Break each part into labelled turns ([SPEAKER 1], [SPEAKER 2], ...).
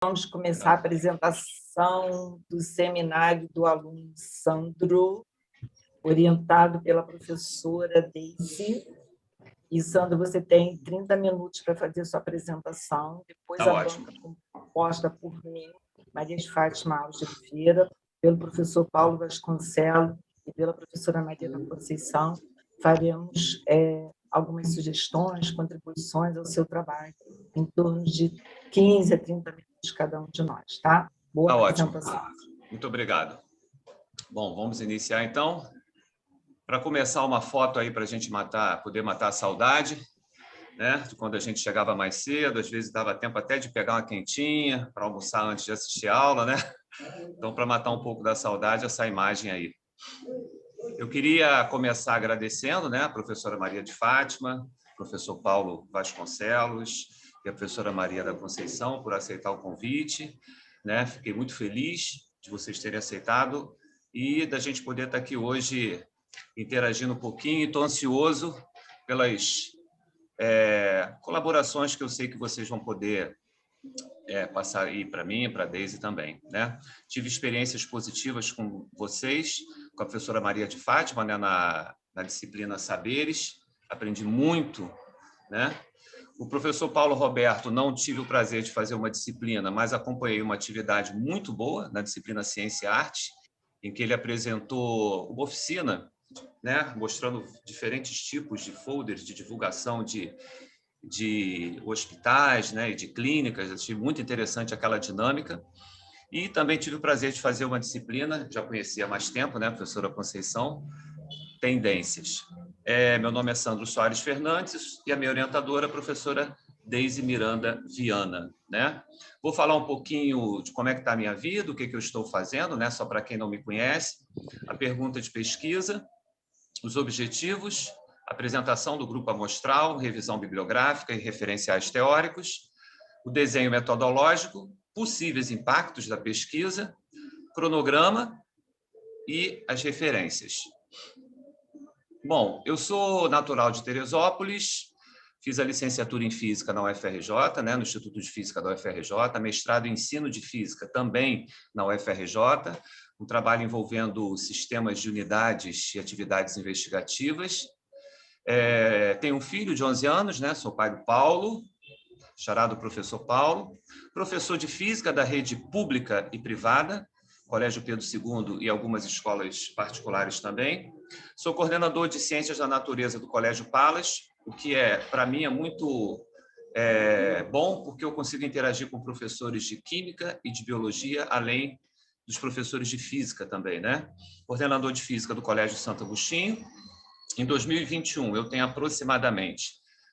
[SPEAKER 1] Vamos começar a apresentação do seminário do aluno Sandro, orientado pela professora Deise. E, Sandro, você tem 30 minutos para fazer sua apresentação. Depois
[SPEAKER 2] Tá
[SPEAKER 1] a
[SPEAKER 2] ótimo.
[SPEAKER 1] banca composta por mim, Maria de Fátima Alves de Oliveira, pelo professor Paulo Vasconcelos e pela professora Maria da Conceição, faremos algumas sugestões, contribuições ao seu trabalho, em torno de 15 a 30 minutos cada um de nós, tá? Boa apresentação.
[SPEAKER 2] Ótimo. Muito obrigado. Bom, vamos iniciar então. Para começar, uma foto aí para a gente poder matar a saudade, né? De quando a gente chegava mais cedo, às vezes dava tempo até de pegar uma quentinha para almoçar antes de assistir a aula, né? Então, para matar um pouco da saudade, essa imagem aí. Eu queria começar agradecendo, né, a professora Maria de Fátima, professor Paulo Vasconcelos e a professora Maria da Conceição por aceitar o convite, né? Fiquei muito feliz de vocês terem aceitado e da gente poder estar aqui hoje interagindo um pouquinho. Estou ansioso pelas colaborações que eu sei que vocês vão poder passar aí para mim, para a Deise também, né? Tive experiências positivas com vocês, com a professora Maria de Fátima, né, na disciplina Saberes, aprendi muito, né? O professor Paulo Roberto, não tive o prazer de fazer uma disciplina, mas acompanhei uma atividade muito boa na disciplina Ciência e Arte, em que ele apresentou uma oficina, né, mostrando diferentes tipos de folders de divulgação de hospitais, né, e de clínicas. Achei muito interessante aquela dinâmica. E também tive o prazer de fazer uma disciplina, já conhecia há mais tempo, né, professora Conceição, Tendências. Meu nome é Sandro Soares Fernandes e a minha orientadora, a professora Deise Miranda Viana, né? Vou falar um pouquinho de como é que está a minha vida, o que eu estou fazendo, né, só para quem não me conhece, a pergunta de pesquisa, os objetivos, apresentação do grupo amostral, revisão bibliográfica e referenciais teóricos, o desenho metodológico, possíveis impactos da pesquisa, cronograma e as referências. Bom, eu sou natural de Teresópolis, fiz a licenciatura em Física na UFRJ, né, no Instituto de Física da UFRJ, mestrado em Ensino de Física também na UFRJ, um trabalho envolvendo sistemas de unidades e atividades investigativas. Tenho um filho de 11 anos, né, sou pai do Paulo, xará do professor Paulo, professor de Física da rede pública e privada, Colégio Pedro II e algumas escolas particulares também. Sou coordenador de Ciências da Natureza do Colégio Palas, o que para mim é muito bom, porque eu consigo interagir com professores de Química e de Biologia, além dos professores de Física também, né? Coordenador de Física do Colégio Santo Agostinho. Em 2021, eu tenho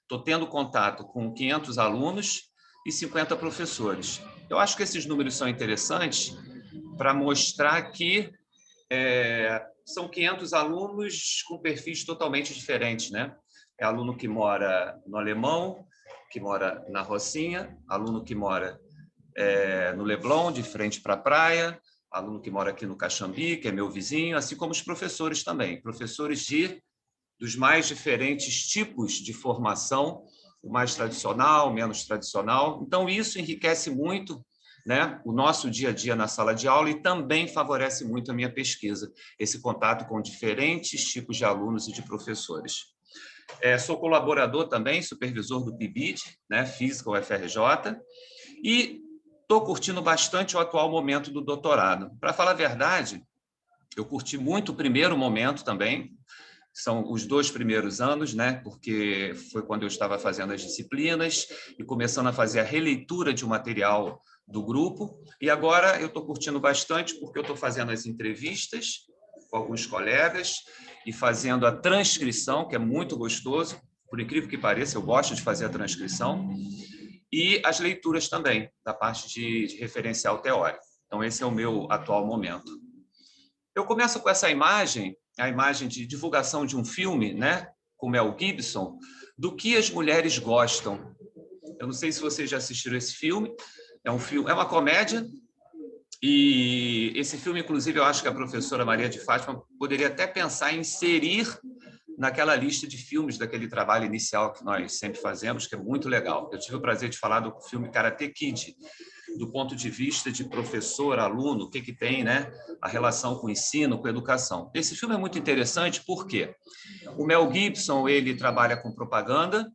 [SPEAKER 2] estou tendo contato com 500 alunos e 50 professores. Eu acho que esses números são interessantes para mostrar que são 500 alunos com perfis totalmente diferentes, né? É aluno que mora no Alemão, que mora na Rocinha, aluno que mora no Leblon, de frente para a praia, aluno que mora aqui no Caxambi, que é meu vizinho, assim como os professores também, professores dos mais diferentes tipos de formação, o mais tradicional, o menos tradicional. Então, isso enriquece muito, né, o nosso dia a dia na sala de aula e também favorece muito a minha pesquisa, esse contato com diferentes tipos de alunos e de professores. Sou colaborador também, supervisor do PIBID, né, Física UFRJ, e estou curtindo bastante o atual momento do doutorado. Para falar a verdade, eu curti muito o primeiro momento também, são os 2 primeiros anos, né? Porque foi quando eu estava fazendo as disciplinas e começando a fazer a releitura de um material do grupo. E agora eu estou curtindo bastante porque eu estou fazendo as entrevistas com alguns colegas e fazendo a transcrição, que é muito gostoso. Por incrível que pareça, eu gosto de fazer a transcrição. E as leituras também, da parte de referencial teórico. Então, esse é o meu atual momento. Eu começo com essa imagem, a imagem de divulgação de um filme, né, com Mel Gibson, do que as mulheres gostam. Eu não sei se vocês já assistiram esse filme. É uma comédia, e esse filme, inclusive, eu acho que a professora Maria de Fátima poderia até pensar em inserir naquela lista de filmes daquele trabalho inicial que nós sempre fazemos, que é muito legal. Eu tive o prazer de falar do filme Karate Kid, do ponto de vista de professor, aluno, o que tem, né? A relação com o ensino, com a educação. Esse filme é muito interessante porque o Mel Gibson, ele trabalha com propaganda,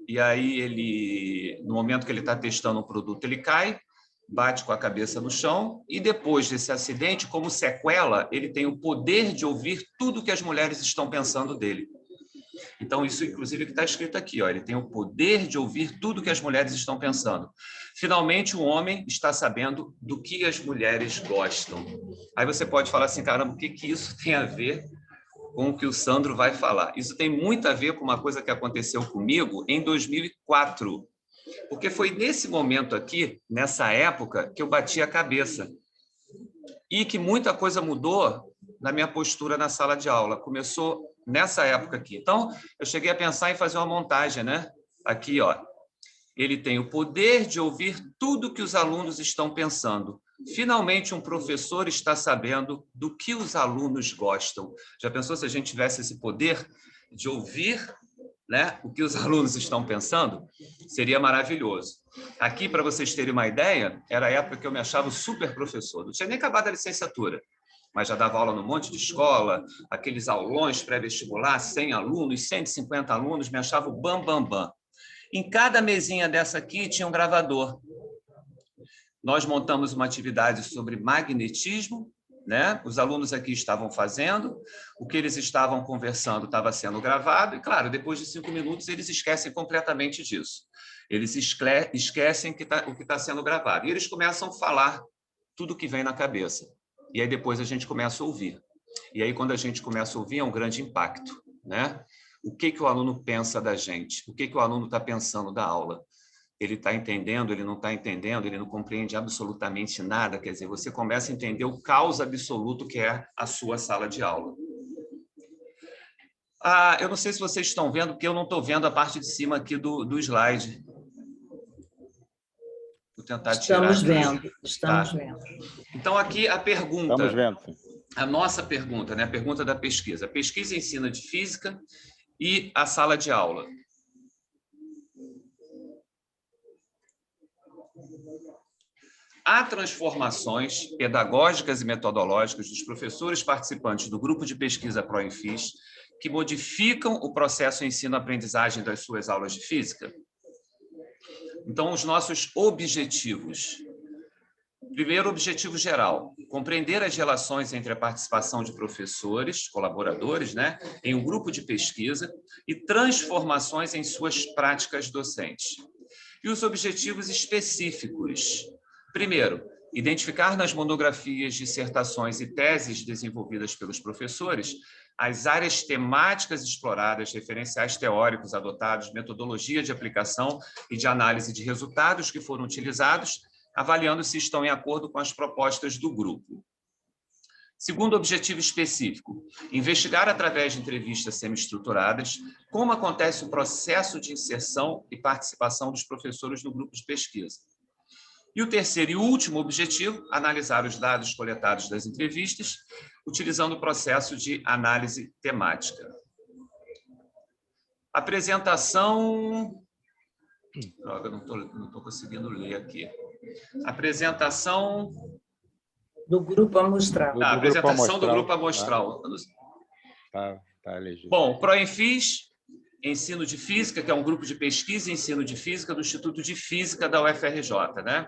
[SPEAKER 2] e aí ele, no momento que ele está testando um produto, ele cai, bate com a cabeça no chão, e depois desse acidente, como sequela, ele tem o poder de ouvir tudo que as mulheres estão pensando dele. Então, isso, inclusive, que está escrito aqui, ó, ele tem o poder de ouvir tudo que as mulheres estão pensando. Finalmente, o homem está sabendo do que as mulheres gostam. Aí você pode falar assim, caramba, o que isso tem a ver com o que o Sandro vai falar? Isso tem muito a ver com uma coisa que aconteceu comigo em 2004, porque foi nesse momento aqui, nessa época, que eu bati a cabeça e que muita coisa mudou na minha postura na sala de aula. Começou nessa época aqui. Então, eu cheguei a pensar em fazer uma montagem, né? Aqui, ó. Ele tem o poder de ouvir tudo que os alunos estão pensando. Finalmente, um professor está sabendo do que os alunos gostam. Já pensou se a gente tivesse esse poder de ouvir, né, o que os alunos estão pensando? Seria maravilhoso. Aqui, para vocês terem uma ideia, era a época que eu me achava o super professor. Não tinha nem acabado a licenciatura, mas já dava aula num monte de escola, aqueles aulões pré-vestibular, 100 alunos, 150 alunos, me achava o bam, bam, bam. Em cada mesinha dessa aqui tinha um gravador. Nós montamos uma atividade sobre magnetismo, né? Os alunos aqui estavam fazendo, o que eles estavam conversando estava sendo gravado, e, claro, depois de 5 minutos, eles esquecem completamente disso. Eles esquecem o que está sendo gravado. E eles começam a falar tudo que vem na cabeça. E aí depois a gente começa a ouvir. E aí, quando a gente começa a ouvir, é um grande impacto, né? O que o aluno pensa da gente? O que o aluno está pensando da aula? Ele está entendendo, ele não está entendendo, ele não compreende absolutamente nada. Quer dizer, você começa a entender o caos absoluto que é a sua sala de aula. Eu não sei se vocês estão vendo, porque eu não estou vendo a parte de cima aqui do slide. Vou tentar tirar.
[SPEAKER 1] Estamos vendo.
[SPEAKER 2] Então, aqui a pergunta.
[SPEAKER 3] Estamos vendo.
[SPEAKER 2] A nossa pergunta, né? A pergunta da pesquisa. A pesquisa ensina de física e a sala de aula. Há transformações pedagógicas e metodológicas dos professores participantes do grupo de pesquisa ProEnFis que modificam o processo ensino-aprendizagem das suas aulas de física? Então, os nossos objetivos. Primeiro, objetivo geral, compreender as relações entre a participação de professores, colaboradores, né, em um grupo de pesquisa e transformações em suas práticas docentes. E os objetivos específicos. Primeiro, identificar nas monografias, dissertações e teses desenvolvidas pelos professores as áreas temáticas exploradas, referenciais teóricos adotados, metodologia de aplicação e de análise de resultados que foram utilizados, avaliando se estão em acordo com as propostas do grupo. Segundo objetivo específico, investigar através de entrevistas semi-estruturadas como acontece o processo de inserção e participação dos professores no grupo de pesquisa. E o terceiro e último objetivo, analisar os dados coletados das entrevistas, utilizando o processo de análise temática. Apresentação... Droga, não estou conseguindo ler aqui. Apresentação...
[SPEAKER 1] Do grupo amostral.
[SPEAKER 2] A apresentação do grupo amostral.
[SPEAKER 3] Tá legítimo.
[SPEAKER 2] Bom, ProEnFis, Ensino de Física, que é um grupo de pesquisa e ensino de física do Instituto de Física da UFRJ, né?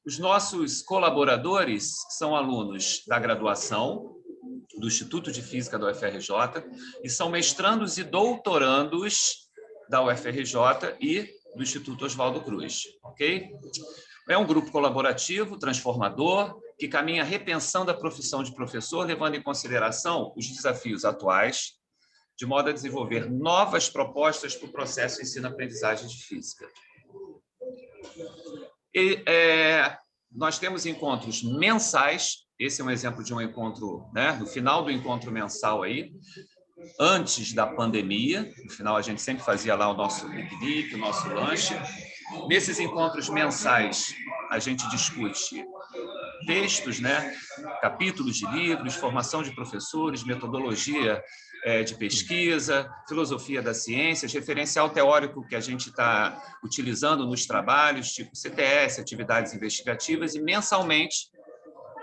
[SPEAKER 2] Os nossos colaboradores são alunos da graduação do Instituto de Física da UFRJ e são mestrandos e doutorandos da UFRJ e do Instituto Oswaldo Cruz, ok? É um grupo colaborativo, transformador, que caminha repensando a profissão de professor, levando em consideração os desafios atuais, de modo a desenvolver novas propostas para o processo de ensino-aprendizagem de física. Nós temos encontros mensais, esse é um exemplo de um encontro, né, no final do encontro mensal aí, antes da pandemia, no final a gente sempre fazia lá o nosso piquenique, o nosso lanche. Nesses encontros mensais, a gente discute textos, né? Capítulos de livros, formação de professores, metodologia de pesquisa, filosofia das ciências, referencial teórico que a gente está utilizando nos trabalhos, tipo CTS, atividades investigativas, e mensalmente,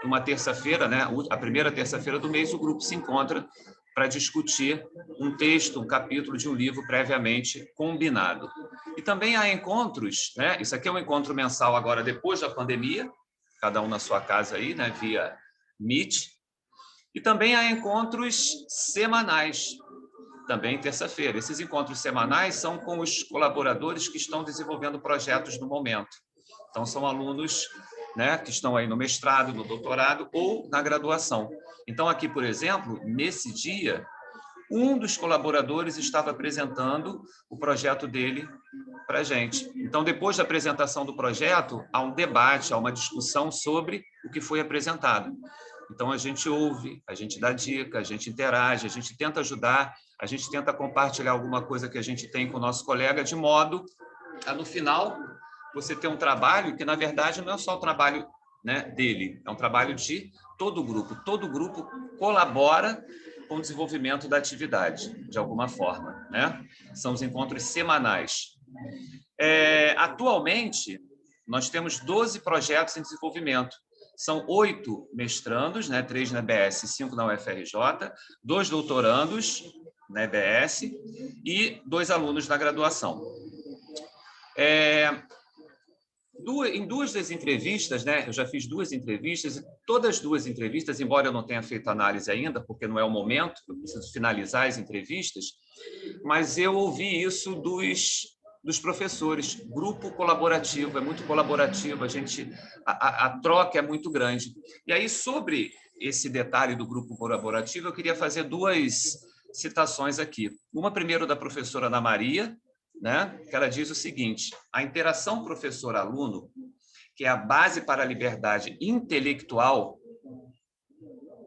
[SPEAKER 2] uma terça-feira, né? A primeira terça-feira do mês, o grupo se encontra para discutir um texto, um capítulo de um livro previamente combinado. E também há encontros, né? Isso aqui é um encontro mensal agora, depois da pandemia, cada um na sua casa aí, né? Via Meet. E também há encontros semanais, também terça-feira. Esses encontros semanais são com os colaboradores que estão desenvolvendo projetos no momento. Então, são alunos, né, que estão aí no mestrado, no doutorado ou na graduação. Então, aqui, por exemplo, nesse dia, um dos colaboradores estava apresentando o projeto dele para a gente. Então, depois da apresentação do projeto, há um debate, há uma discussão sobre o que foi apresentado. Então, a gente ouve, a gente dá dica, a gente interage, a gente tenta ajudar, a gente tenta compartilhar alguma coisa que a gente tem com o nosso colega, de modo a, no final, você ter um trabalho que, na verdade, não é só o trabalho, né, dele, é um trabalho de todo o grupo. Todo o grupo colabora com o desenvolvimento da atividade, de alguma forma, né? São os encontros semanais. Atualmente, nós temos 12 projetos em desenvolvimento. São 8 mestrandos, né? 3 na EBS e 5 na UFRJ, 2 doutorandos na EBS e 2 alunos na graduação. Em 2 das entrevistas, né? Eu já fiz 2 entrevistas, e todas as 2 entrevistas, embora eu não tenha feito análise ainda, porque não é o momento, eu preciso finalizar as entrevistas, mas eu ouvi isso dos professores. Grupo colaborativo, é muito colaborativo, a troca é muito grande. E aí, sobre esse detalhe do grupo colaborativo, eu queria fazer 2 citações aqui. Uma primeiro da professora Ana Maria, né, que ela diz o seguinte: a interação professor-aluno, que é a base para a liberdade intelectual,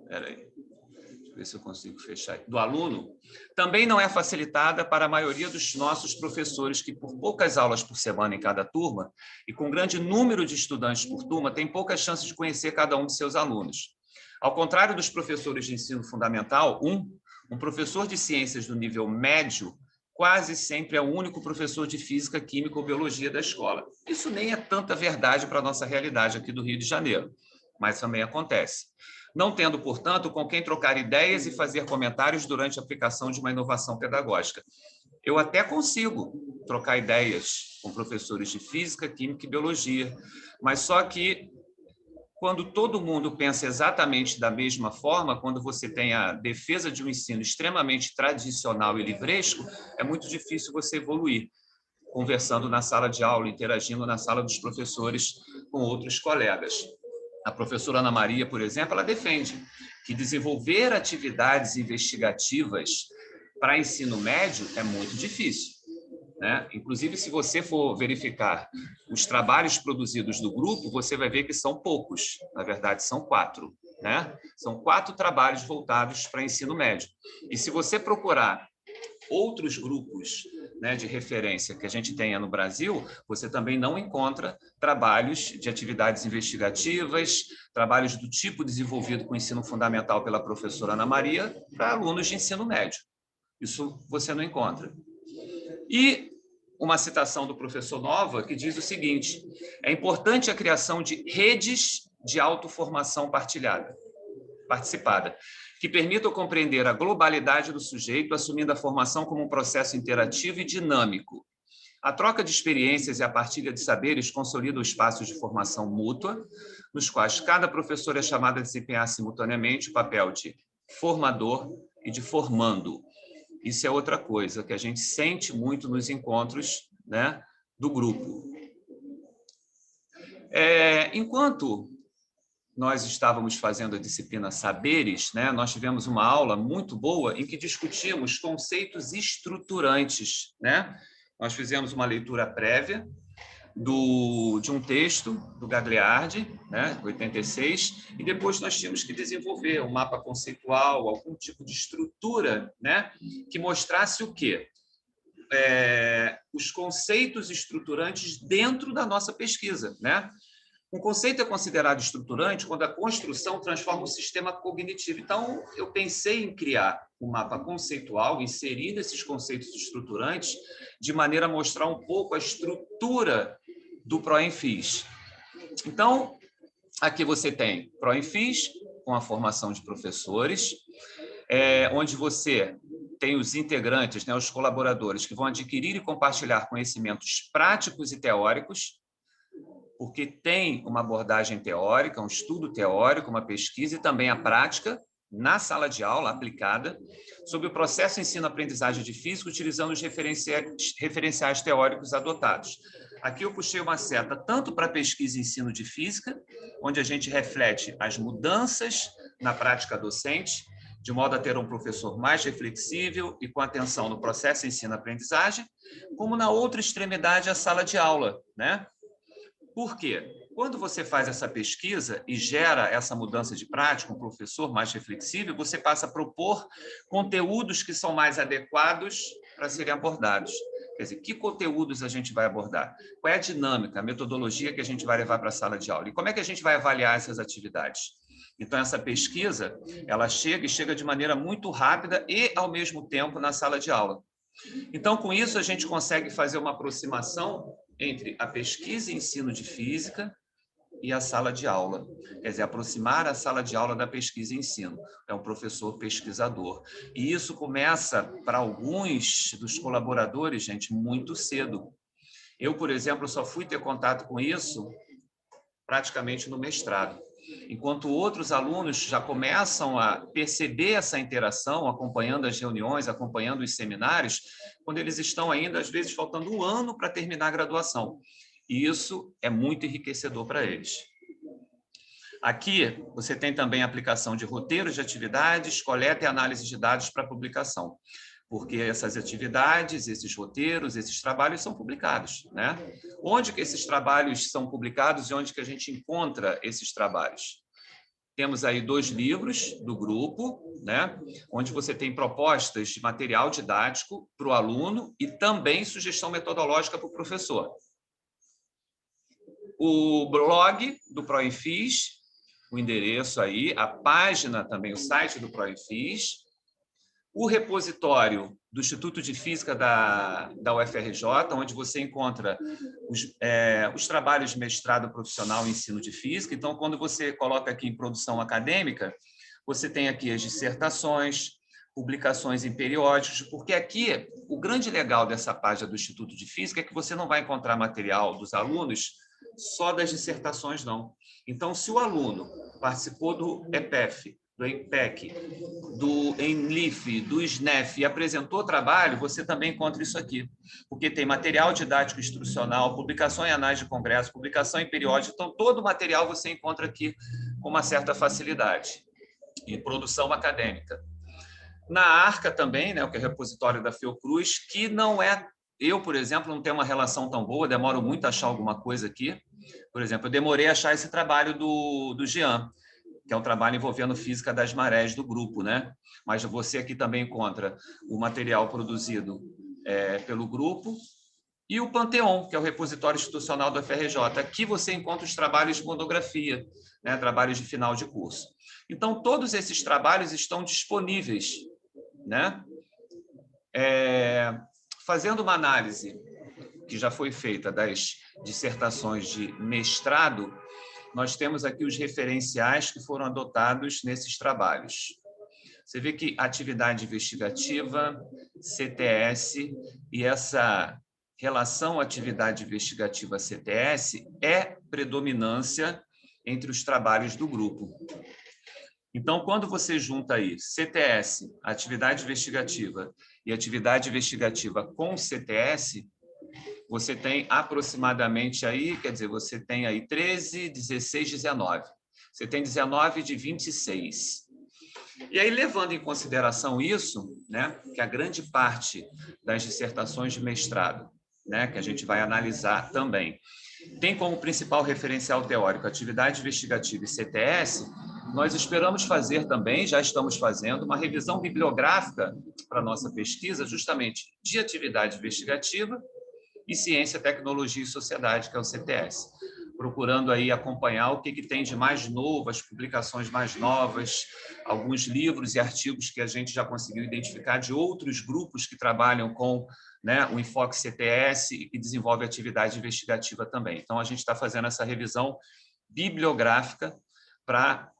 [SPEAKER 2] deixa eu ver se eu consigo fechar, do aluno, também não é facilitada para a maioria dos nossos professores, que por poucas aulas por semana em cada turma e com grande número de estudantes por turma, têm poucas chances de conhecer cada um de seus alunos. Ao contrário dos professores de ensino fundamental, um professor de ciências do nível médio quase sempre é o único professor de física, química ou biologia da escola. Isso nem é tanta verdade para a nossa realidade aqui do Rio de Janeiro, mas também acontece. Não tendo, portanto, com quem trocar ideias e fazer comentários durante a aplicação de uma inovação pedagógica. Eu até consigo trocar ideias com professores de física, química e biologia, mas só que quando todo mundo pensa exatamente da mesma forma, quando você tem a defesa de um ensino extremamente tradicional e livresco, é muito difícil você evoluir, conversando na sala de aula, interagindo na sala dos professores com outros colegas. A professora Ana Maria, por exemplo, ela defende que desenvolver atividades investigativas para ensino médio é muito difícil, né? Inclusive, se você for verificar os trabalhos produzidos do grupo, você vai ver que são poucos. Na verdade, são 4. Né? São 4 trabalhos voltados para ensino médio. E se você procurar outros grupos, né, de referência que a gente tenha no Brasil, você também não encontra trabalhos de atividades investigativas, trabalhos do tipo desenvolvido com o ensino fundamental pela professora Ana Maria para alunos de ensino médio. Isso você não encontra. E uma citação do professor Nova, que diz o seguinte: é importante a criação de redes de autoformação participada, que permitam compreender a globalidade do sujeito, assumindo a formação como um processo interativo e dinâmico. A troca de experiências e a partilha de saberes consolidam espaços de formação mútua, nos quais cada professor é chamado a desempenhar simultaneamente o papel de formador e de formando. Isso é outra coisa que a gente sente muito nos encontros, né, do grupo. Enquanto nós estávamos fazendo a disciplina Saberes, né, nós tivemos uma aula muito boa em que discutimos conceitos estruturantes, né? Nós fizemos uma leitura prévia de um texto do Gagliardi, né, 86, e depois nós tínhamos que desenvolver um mapa conceitual, algum tipo de estrutura, né, que mostrasse o quê? Os conceitos estruturantes dentro da nossa pesquisa, né? Um conceito é considerado estruturante quando a construção transforma o sistema cognitivo. Então, eu pensei em criar um mapa conceitual, inserir esses conceitos estruturantes, de maneira a mostrar um pouco a estrutura do PROENFIS. Então, aqui você tem PROENFIS, com a formação de professores, onde você tem os integrantes, né, os colaboradores, que vão adquirir e compartilhar conhecimentos práticos e teóricos, porque tem uma abordagem teórica, um estudo teórico, uma pesquisa e também a prática na sala de aula aplicada sobre o processo ensino-aprendizagem de física, utilizando os referenciais teóricos adotados. Aqui eu puxei uma seta tanto para a pesquisa e ensino de física, onde a gente reflete as mudanças na prática docente, de modo a ter um professor mais reflexível e com atenção no processo ensino-aprendizagem, como na outra extremidade, a sala de aula, né? Por quê? Quando você faz essa pesquisa e gera essa mudança de prática, um professor mais reflexível, você passa a propor conteúdos que são mais adequados para serem abordados. Quer dizer, que conteúdos a gente vai abordar? Qual é a dinâmica, a metodologia que a gente vai levar para a sala de aula? E como é que a gente vai avaliar essas atividades? Então, essa pesquisa, ela chega de maneira muito rápida e, ao mesmo tempo, na sala de aula. Então, com isso, a gente consegue fazer uma aproximação entre a pesquisa e ensino de física e a sala de aula. Quer dizer, aproximar a sala de aula da pesquisa e ensino. É um professor pesquisador. E isso começa, para alguns dos colaboradores, gente, muito cedo. Eu, por exemplo, só fui ter contato com isso praticamente no mestrado. Enquanto outros alunos já começam a perceber essa interação, acompanhando as reuniões, acompanhando os seminários, quando eles estão ainda, às vezes, faltando um ano para terminar a graduação. E isso é muito enriquecedor para eles. Aqui, você tem também a aplicação de roteiros de atividades, coleta e análise de dados para publicação, porque essas atividades, esses roteiros, esses trabalhos são publicados, né? Onde que esses trabalhos são publicados e onde que a gente encontra esses trabalhos? Temos aí 2 livros do grupo, né? Onde você tem propostas de material didático para o aluno e também sugestão metodológica para o professor. O blog do PROENFIS, o endereço aí, a página também, o site do PROENFIS, o repositório do Instituto de Física da UFRJ, onde você encontra os trabalhos de mestrado profissional em ensino de física. Então, quando você coloca aqui em produção acadêmica, você tem aqui as dissertações, publicações em periódicos, porque aqui o grande legal dessa página do Instituto de Física é que você não vai encontrar material dos alunos só das dissertações, não. Então, se o aluno participou do EPEF, do EMPEC, do ENLIF, do SNEF e apresentou trabalho, você também encontra isso aqui, porque tem material didático instrucional, publicação em anais de congresso, publicação em periódico, então todo o material você encontra aqui com uma certa facilidade, e produção acadêmica. Na ARCA também, né, que é o repositório da Fiocruz, que não é... Eu, por exemplo, não tenho uma relação tão boa, demoro muito a achar alguma coisa aqui. Por exemplo, eu demorei a achar esse trabalho do Jean, que é um trabalho envolvendo física das marés do grupo, né? Mas você aqui também encontra o material produzido pelo grupo e o Panteon, que é o repositório institucional da FRJ. Aqui você encontra os trabalhos de monografia, né? Trabalhos de final de curso. Então, todos esses trabalhos estão disponíveis, né? Fazendo uma análise que já foi feita das dissertações de mestrado, nós temos aqui os referenciais que foram adotados nesses trabalhos. Você vê que atividade investigativa, CTS, e essa relação atividade investigativa-CTS é predominância entre os trabalhos do grupo. Então, quando você junta aí CTS, atividade investigativa, e atividade investigativa com CTS, você tem aproximadamente aí, quer dizer, você tem aí 13, 16, 19. Você tem 19 de 26. E aí, levando em consideração isso, né, que a grande parte das dissertações de mestrado, né, que a gente vai analisar também, tem como principal referencial teórico atividade investigativa e CTS, nós esperamos fazer também, já estamos fazendo, uma revisão bibliográfica para a nossa pesquisa, justamente de atividade investigativa e ciência, tecnologia e sociedade, que é o CTS. procurando aí acompanhar o que tem de mais novo, as publicações mais novas, alguns livros e artigos que a gente já conseguiu identificar de outros grupos que trabalham com, né, o enfoque CTS e que desenvolve atividade investigativa também. Então, a gente está fazendo essa revisão bibliográfica para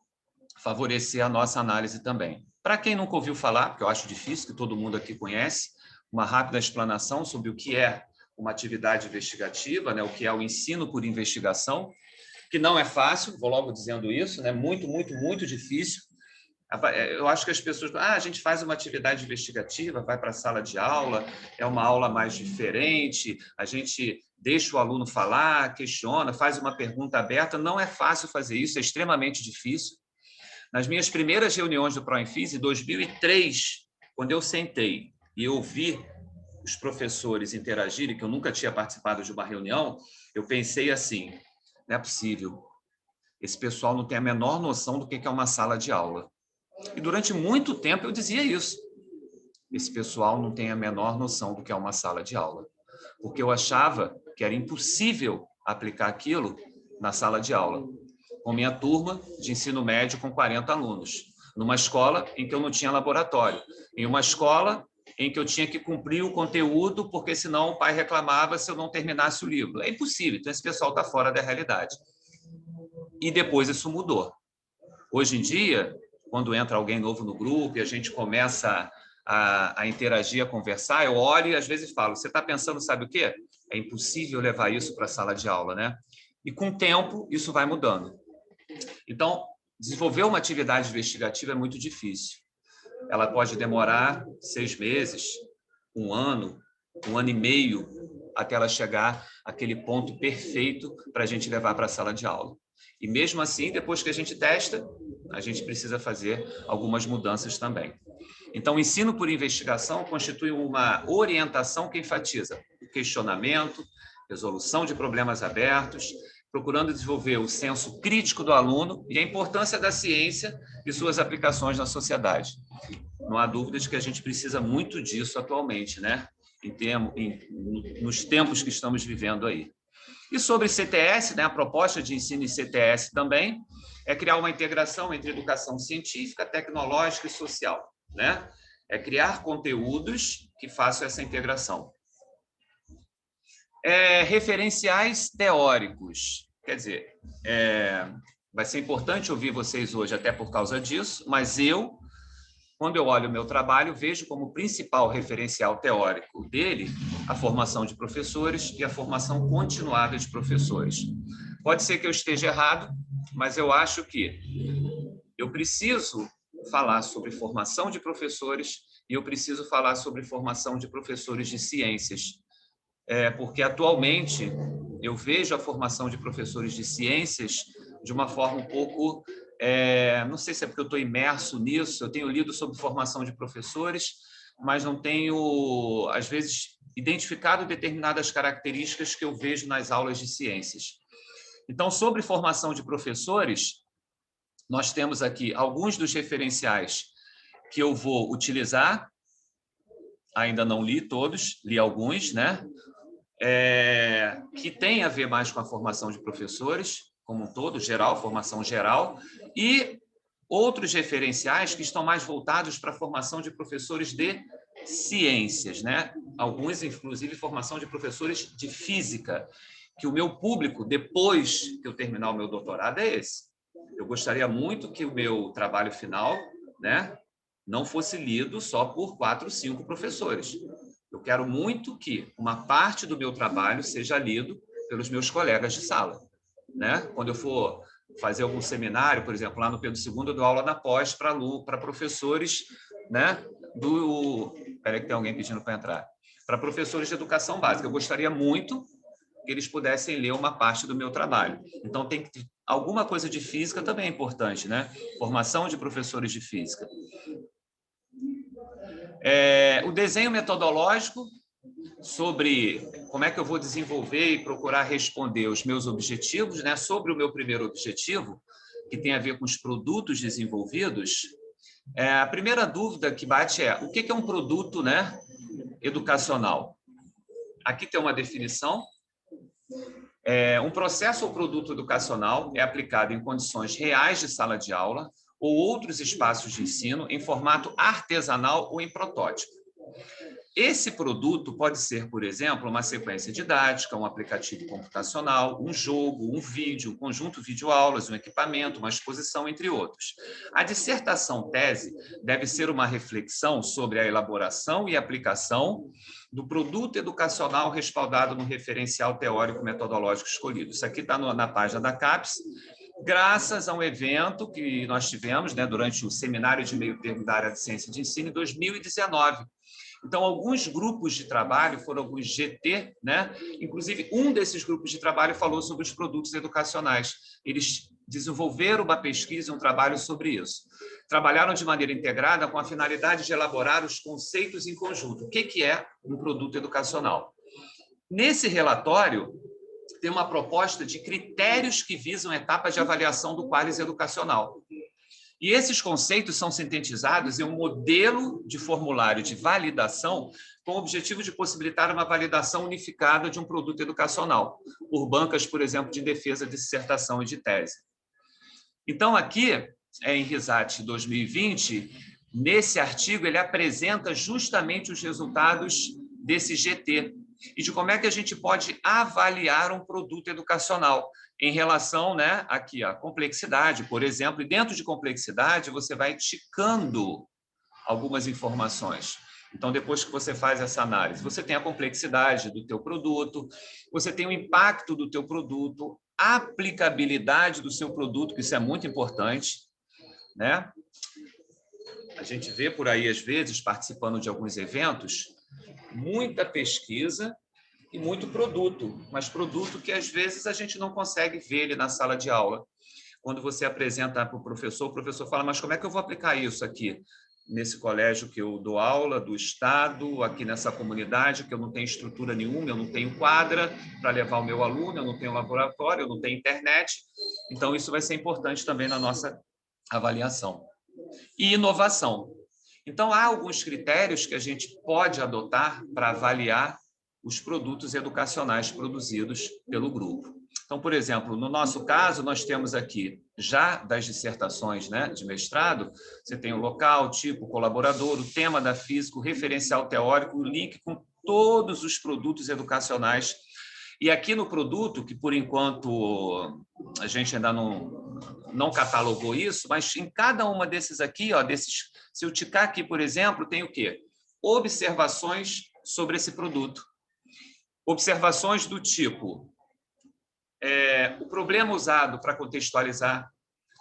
[SPEAKER 2] favorecer a nossa análise também. Para quem nunca ouviu falar, porque eu acho difícil, que todo mundo aqui conhece, uma rápida explanação sobre o que é uma atividade investigativa, né, o que é o ensino por investigação, que não é fácil, vou logo dizendo isso, né, muito, muito, muito difícil. Eu acho que as pessoas... a gente faz uma atividade investigativa, vai para a sala de aula, é uma aula mais diferente, a gente deixa o aluno falar, questiona, faz uma pergunta aberta. Não é fácil fazer isso, é extremamente difícil. Nas minhas primeiras reuniões do ProEnfis, em 2003, quando eu sentei e eu vi os professores interagirem, que eu nunca tinha participado de uma reunião, eu pensei assim, não é possível, esse pessoal não tem a menor noção do que é uma sala de aula. E durante muito tempo eu dizia isso, esse pessoal não tem a menor noção do que é uma sala de aula, porque eu achava que era impossível aplicar aquilo na sala de aula, com minha turma de ensino médio com 40 alunos, numa escola em que eu não tinha laboratório, em uma escola em que eu tinha que cumprir o conteúdo, porque senão o pai reclamava se eu não terminasse o livro. É impossível, então esse pessoal está fora da realidade. E depois isso mudou. Hoje em dia, quando entra alguém novo no grupo e a gente começa a interagir, a conversar, eu olho e às vezes falo, você está pensando, sabe o quê? É impossível levar isso para a sala de aula, né? E com o tempo, isso vai mudando. Então, desenvolver uma atividade investigativa é muito difícil. Ela pode demorar 6 meses, 1 ano, 1 ano e meio, até ela chegar àquele ponto perfeito para a gente levar para a sala de aula. E mesmo assim, depois que a gente testa, a gente precisa fazer algumas mudanças também. Então, o ensino por investigação constitui uma orientação que enfatiza o questionamento, resolução de problemas abertos, procurando desenvolver o senso crítico do aluno e a importância da ciência e suas aplicações na sociedade. Não há dúvida de que a gente precisa muito disso atualmente, né? Nos tempos que estamos vivendo aí. E sobre CTS, né, a proposta de ensino em CTS também é criar uma integração entre educação científica, tecnológica e social, né? É criar conteúdos que façam essa integração. Referenciais teóricos. Quer dizer, vai ser importante ouvir vocês hoje até por causa disso, mas quando eu olho o meu trabalho, vejo como principal referencial teórico dele a formação de professores e a formação continuada de professores. Pode ser que eu esteja errado, mas eu acho que eu preciso falar sobre formação de professores e eu preciso falar sobre formação de professores de ciências. Porque atualmente eu vejo a formação de professores de ciências de uma forma um pouco... não sei se é porque eu estou imerso nisso, eu tenho lido sobre formação de professores, mas não tenho, às vezes, identificado determinadas características que eu vejo nas aulas de ciências. Então, sobre formação de professores, nós temos aqui alguns dos referenciais que eu vou utilizar, ainda não li todos, li alguns, né? Que tem a ver mais com a formação de professores, como um todo, geral, formação geral, e outros referenciais que estão mais voltados para a formação de professores de ciências, né? Alguns, inclusive, formação de professores de física, que o meu público, depois que eu terminar o meu doutorado, é esse. Eu gostaria muito que o meu trabalho final, né, não fosse lido só por 4 ou 5 professores. Eu quero muito que uma parte do meu trabalho seja lido pelos meus colegas de sala, né? Quando eu for fazer algum seminário, por exemplo, lá no Pedro II, eu dou aula na pós para professores, né? Espera aí que tem alguém pedindo para entrar. Para professores de educação básica. Eu gostaria muito que eles pudessem ler uma parte do meu trabalho. Então, tem que ter alguma coisa de física também é importante, né? Formação de professores de física. O desenho metodológico sobre como é que eu vou desenvolver e procurar responder os meus objetivos, né? Sobre o meu primeiro objetivo, que tem a ver com os produtos desenvolvidos. A primeira dúvida que bate é: o que é um produto, né, educacional? Aqui tem uma definição. Um processo ou produto educacional é aplicado em condições reais de sala de aula ou outros espaços de ensino em formato artesanal ou em protótipo. Esse produto pode ser, por exemplo, uma sequência didática, um aplicativo computacional, um jogo, um vídeo, um conjunto vídeo-aulas, um equipamento, uma exposição, entre outros. A dissertação tese deve ser uma reflexão sobre a elaboração e aplicação do produto educacional respaldado no referencial teórico metodológico escolhido. Isso aqui está na página da CAPES, graças a um evento que nós tivemos, né, durante o Seminário de Meio Termo da Área de Ciência de Ensino, em 2019. Então, alguns grupos de trabalho, foram alguns GT, né? Inclusive, um desses grupos de trabalho falou sobre os produtos educacionais. Eles desenvolveram uma pesquisa, um trabalho sobre isso. Trabalharam de maneira integrada com a finalidade de elaborar os conceitos em conjunto. O que é um produto educacional? Nesse relatório, tem uma proposta de critérios que visam etapas de avaliação do quadro educacional. E esses conceitos são sintetizados em um modelo de formulário de validação com o objetivo de possibilitar uma validação unificada de um produto educacional, por bancas, por exemplo, de defesa de dissertação e de tese. Então, aqui, em RISAT 2020, nesse artigo, ele apresenta justamente os resultados desse GT e de como é que a gente pode avaliar um produto educacional em relação, né, aqui, à complexidade, por exemplo, e dentro de complexidade você vai ticando algumas informações. Então, depois que você faz essa análise, você tem a complexidade do teu produto, você tem o impacto do teu produto, a aplicabilidade do seu produto, que isso é muito importante, né? A gente vê por aí, às vezes, participando de alguns eventos, muita pesquisa e muito produto, mas produto que, às vezes, a gente não consegue ver ele na sala de aula. Quando você apresenta para o professor fala, mas como é que eu vou aplicar isso aqui? Nesse colégio que eu dou aula, do Estado, aqui nessa comunidade, que eu não tenho estrutura nenhuma, eu não tenho quadra para levar o meu aluno, eu não tenho laboratório, eu não tenho internet. Então, isso vai ser importante também na nossa avaliação. E inovação. Então, há alguns critérios que a gente pode adotar para avaliar os produtos educacionais produzidos pelo grupo. Então, por exemplo, no nosso caso, nós temos aqui, já das dissertações, né, de mestrado, você tem o local, tipo, colaborador, o tema da física, o referencial teórico, o link com todos os produtos educacionais. E aqui no produto, que por enquanto a gente ainda não catalogou isso, mas em cada uma desses aqui, ó, se eu ticar aqui, por exemplo, tem o quê? Observações sobre esse produto. Observações do tipo, o problema usado para contextualizar,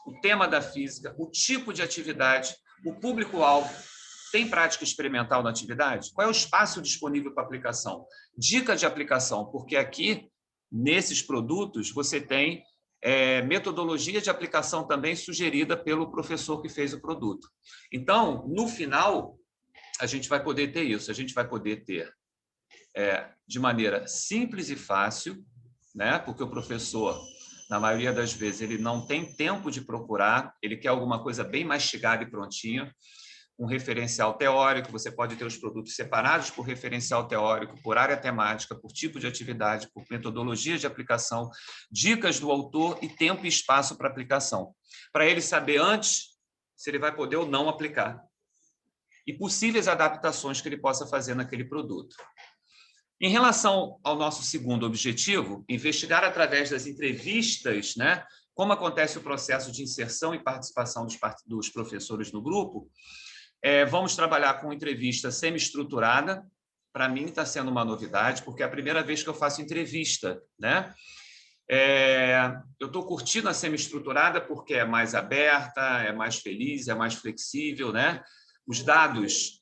[SPEAKER 2] o tema da física, o tipo de atividade, o público-alvo. Tem prática experimental na atividade? Qual é o espaço disponível para aplicação? Dica de aplicação, porque aqui, nesses produtos, você tem metodologia de aplicação também sugerida pelo professor que fez o produto. Então, no final, a gente vai poder ter isso, a gente vai poder ter de maneira simples e fácil, né? Porque o professor, na maioria das vezes, ele não tem tempo de procurar, ele quer alguma coisa bem mastigada e prontinha. Um referencial teórico, você pode ter os produtos separados por referencial teórico, por área temática, por tipo de atividade, por metodologia de aplicação, dicas do autor e tempo e espaço para aplicação, para ele saber antes se ele vai poder ou não aplicar, e possíveis adaptações que ele possa fazer naquele produto. Em relação ao nosso segundo objetivo, investigar através das entrevistas, né, como acontece o processo de inserção e participação dos professores no grupo, vamos trabalhar com entrevista semi-estruturada. Para mim está sendo uma novidade, porque é a primeira vez que eu faço entrevista, né? Eu estou curtindo a semi-estruturada porque é mais aberta, é mais feliz, é mais flexível, né? Os dados,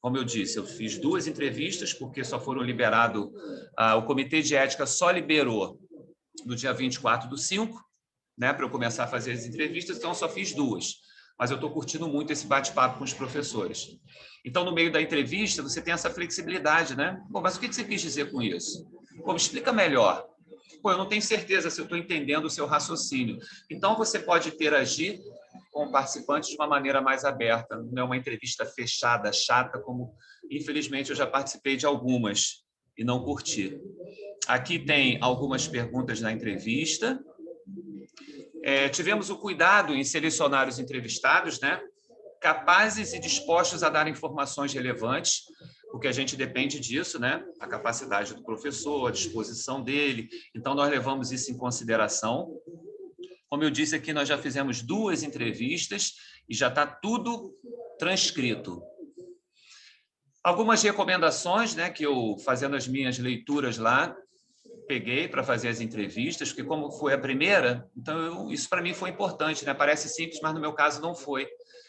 [SPEAKER 2] como eu disse, eu fiz 2 entrevistas, porque só foram liberados, o Comitê de Ética só liberou no dia 24/5, né, para eu começar a fazer as entrevistas, então eu só fiz 2. Mas eu estou curtindo muito esse bate-papo com os professores. Então, no meio da entrevista, você tem essa flexibilidade, né? Pô, mas o que você quis dizer com isso? Pô, me explica melhor. Pô, eu não tenho certeza se eu estou entendendo o seu raciocínio. Então, você pode interagir com o participante de uma maneira mais aberta, não é uma entrevista fechada, chata, como, infelizmente, eu já participei de algumas e não curti. Aqui tem algumas perguntas na entrevista. Tivemos o cuidado em selecionar os entrevistados, né, capazes e dispostos a dar informações relevantes, porque a gente depende disso, né, a capacidade do professor, a disposição dele. Então, nós levamos isso em consideração. Como eu disse aqui, nós já fizemos 2 entrevistas e já está tudo transcrito. Algumas recomendações, né, que eu, fazendo as minhas leituras lá, peguei para fazer as entrevistas, porque como foi a primeira, então isso para mim foi importante, né? Parece simples, mas no meu caso não foi.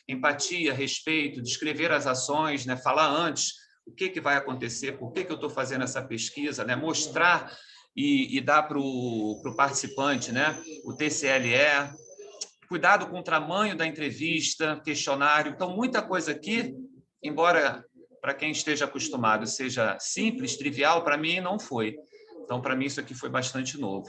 [SPEAKER 2] Empatia, respeito, descrever as ações, né? Falar antes o que vai acontecer, por que eu estou fazendo essa pesquisa, né? Mostrar e dar para o participante, né? O TCLE, cuidado com o tamanho da entrevista, questionário. Então, muita coisa aqui, embora para quem esteja acostumado seja simples, trivial, para mim não foi. Então, para mim, isso aqui foi bastante novo.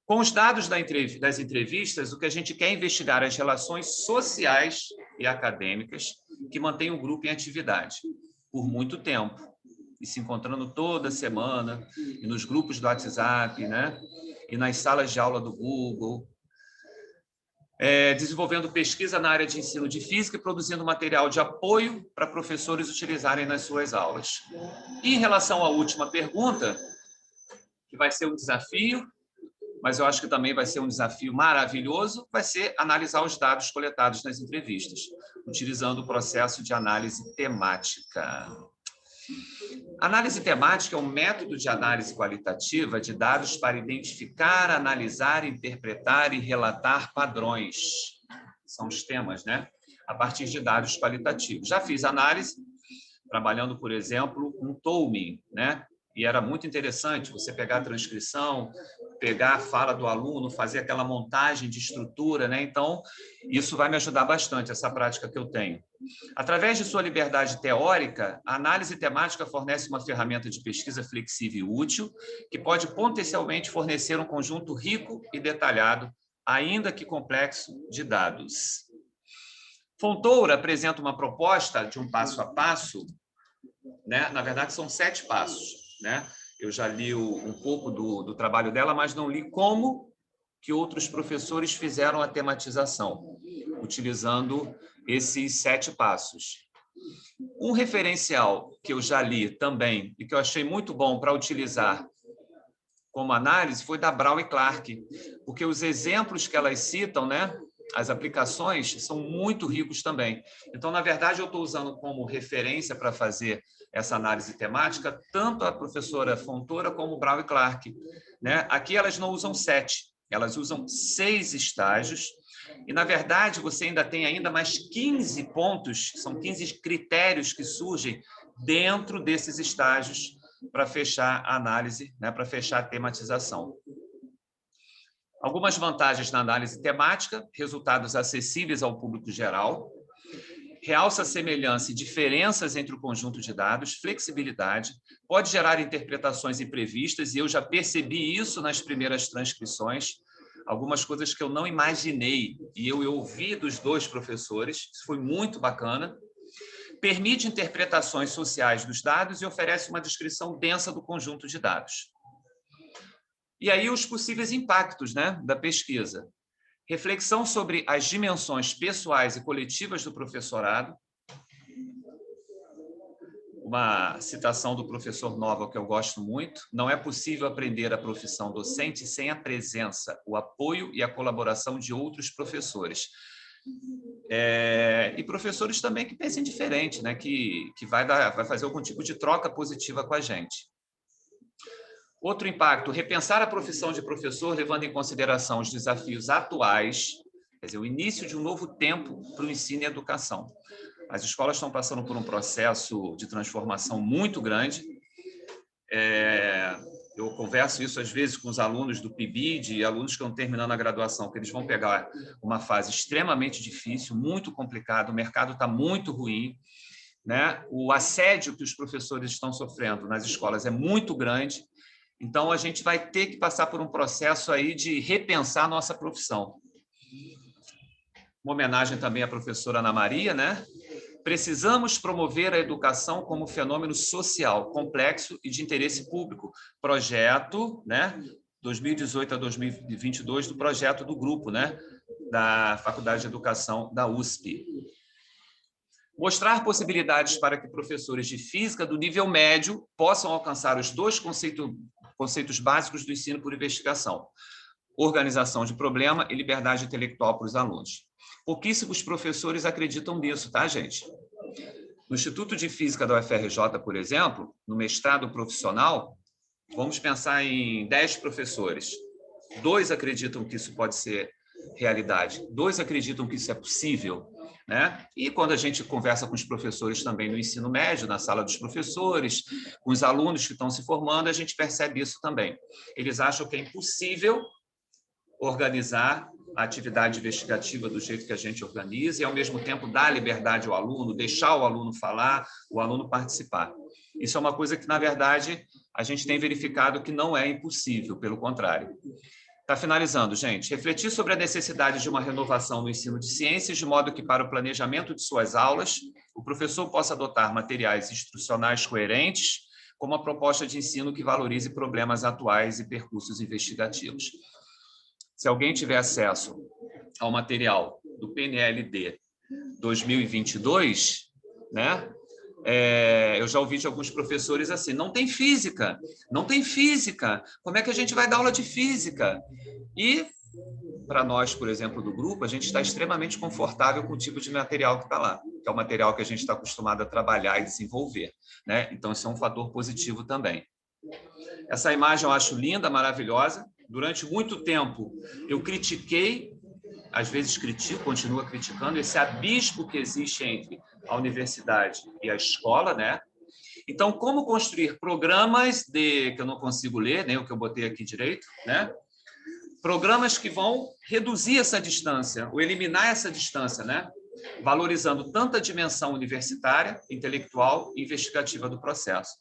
[SPEAKER 2] Com os dados das entrevistas, o que a gente quer é investigar as relações sociais e acadêmicas que mantêm o grupo em atividade por muito tempo, e se encontrando toda semana, e nos grupos do WhatsApp, né? E nas salas de aula do Google, desenvolvendo pesquisa na área de ensino de física e produzindo material de apoio para professores utilizarem nas suas aulas. E em relação à última pergunta, que vai ser um desafio, mas eu acho que também vai ser um desafio maravilhoso, vai ser analisar os dados coletados nas entrevistas, utilizando o processo de análise temática. Análise temática é um método de análise qualitativa de dados para identificar, analisar, interpretar e relatar padrões. São os temas, né? A partir de dados qualitativos. Já fiz análise, trabalhando, por exemplo, com Tolme, né? E era muito interessante você pegar a transcrição, pegar a fala do aluno, fazer aquela montagem de estrutura, né? Então, isso vai me ajudar bastante, essa prática que eu tenho. Através de sua liberdade teórica, a análise temática fornece uma ferramenta de pesquisa flexível e útil, que pode potencialmente fornecer um conjunto rico e detalhado, ainda que complexo, de dados. Fontoura apresenta uma proposta de um passo a passo, né? Na verdade, são 7 passos, né? Eu já li um pouco do trabalho dela, mas não li como que outros professores fizeram a tematização, utilizando esses 7 passos. Um referencial que eu já li também e que eu achei muito bom para utilizar como análise foi da Brown e Clark, porque os exemplos que elas citam, né, as aplicações, são muito ricos também. Então, na verdade, eu estou usando como referência para fazer essa análise temática tanto a professora Fontoura como Brown e Clark, né? Aqui elas não usam 7, elas usam 6 estágios, e, na verdade, você ainda tem ainda mais 15 pontos, são 15 critérios que surgem dentro desses estágios para fechar a análise, né, para fechar a tematização. Algumas vantagens na análise temática: resultados acessíveis ao público geral, realça a semelhança e diferenças entre o conjunto de dados, flexibilidade, pode gerar interpretações imprevistas, e eu já percebi isso nas primeiras transcrições, algumas coisas que eu não imaginei, e eu ouvi dos 2 professores, isso foi muito bacana. Permite interpretações sociais dos dados e oferece uma descrição densa do conjunto de dados. E aí os possíveis impactos, né, da pesquisa. Reflexão sobre as dimensões pessoais e coletivas do professorado. Uma citação do professor Nova que eu gosto muito: não é possível aprender a profissão docente sem a presença, o apoio e a colaboração de outros professores. E professores também que pensem diferente, né? que vai fazer algum tipo de troca positiva com a gente. Outro impacto: repensar a profissão de professor, levando em consideração os desafios atuais, quer dizer, o início de um novo tempo para o ensino e educação. As escolas estão passando por um processo de transformação muito grande. Eu converso isso às vezes com os alunos do PIBID e alunos que estão terminando a graduação, que eles vão pegar uma fase extremamente difícil, muito complicada, o mercado está muito ruim, né? O assédio que os professores estão sofrendo nas escolas é muito grande, então a gente vai ter que passar por um processo aí de repensar a nossa profissão. Uma homenagem também à professora Ana Maria, né? Precisamos promover a educação como fenômeno social, complexo e de interesse público. Projeto, né, 2018 a 2022, do projeto do grupo, né, da Faculdade de Educação da USP. Mostrar possibilidades para que professores de física do nível médio possam alcançar os dois conceitos básicos do ensino por investigação: organização de problema e liberdade intelectual para os alunos. Pouquíssimos professores acreditam nisso, tá, gente? No Instituto de Física da UFRJ, por exemplo, no mestrado profissional, vamos pensar em 10 professores. 2 acreditam que isso pode ser realidade, 2 acreditam que isso é possível, né? E quando a gente conversa com os professores também no ensino médio, na sala dos professores, com os alunos que estão se formando, a gente percebe isso também. Eles acham que é impossível organizar a atividade investigativa do jeito que a gente organiza e, ao mesmo tempo, dar liberdade ao aluno, deixar o aluno falar, o aluno participar. Isso é uma coisa que, na verdade, a gente tem verificado que não é impossível, pelo contrário. Está finalizando, gente. Refletir sobre a necessidade de uma renovação no ensino de ciências, de modo que, para o planejamento de suas aulas, o professor possa adotar materiais instrucionais coerentes com uma proposta de ensino que valorize problemas atuais e percursos investigativos. Se alguém tiver acesso ao material do PNLD 2022, né? Eu já ouvi de alguns professores assim: não tem física, não tem física, como é que a gente vai dar aula de física? E, para nós, por exemplo, do grupo, a gente está extremamente confortável com o tipo de material que está lá, que é o material que a gente está acostumado a trabalhar e desenvolver, né? Então, isso é um fator positivo também. Essa imagem eu acho linda, maravilhosa. Durante muito tempo, eu critiquei, às vezes critico, continuo criticando, esse abismo que existe entre a universidade e a escola, né? Então, como construir programas que eu não consigo ler, nem o que eu botei aqui direito, né? Programas que vão reduzir essa distância, ou eliminar essa distância, né? Valorizando tanto a dimensão universitária, intelectual e investigativa do processo.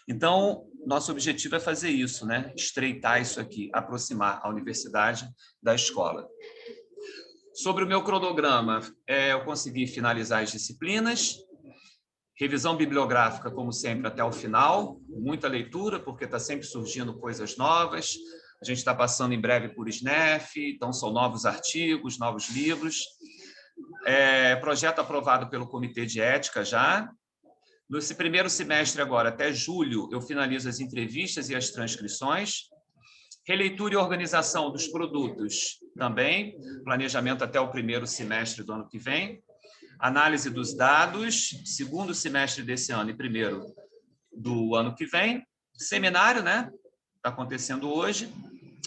[SPEAKER 2] Então, nosso objetivo é fazer isso, né? Estreitar isso aqui, aproximar a universidade da escola. Sobre o meu cronograma, eu consegui finalizar as disciplinas, revisão bibliográfica, como sempre, até o final, muita leitura, porque está sempre surgindo coisas novas. A gente está passando em breve por SNEF, então são novos artigos, novos livros. Projeto aprovado pelo Comitê de Ética já. Nesse primeiro semestre agora, até julho, eu finalizo as entrevistas e as transcrições. Releitura e organização dos produtos também, planejamento até o primeiro semestre do ano que vem. Análise dos dados, segundo semestre desse ano e primeiro do ano que vem. Seminário, né? Está acontecendo hoje.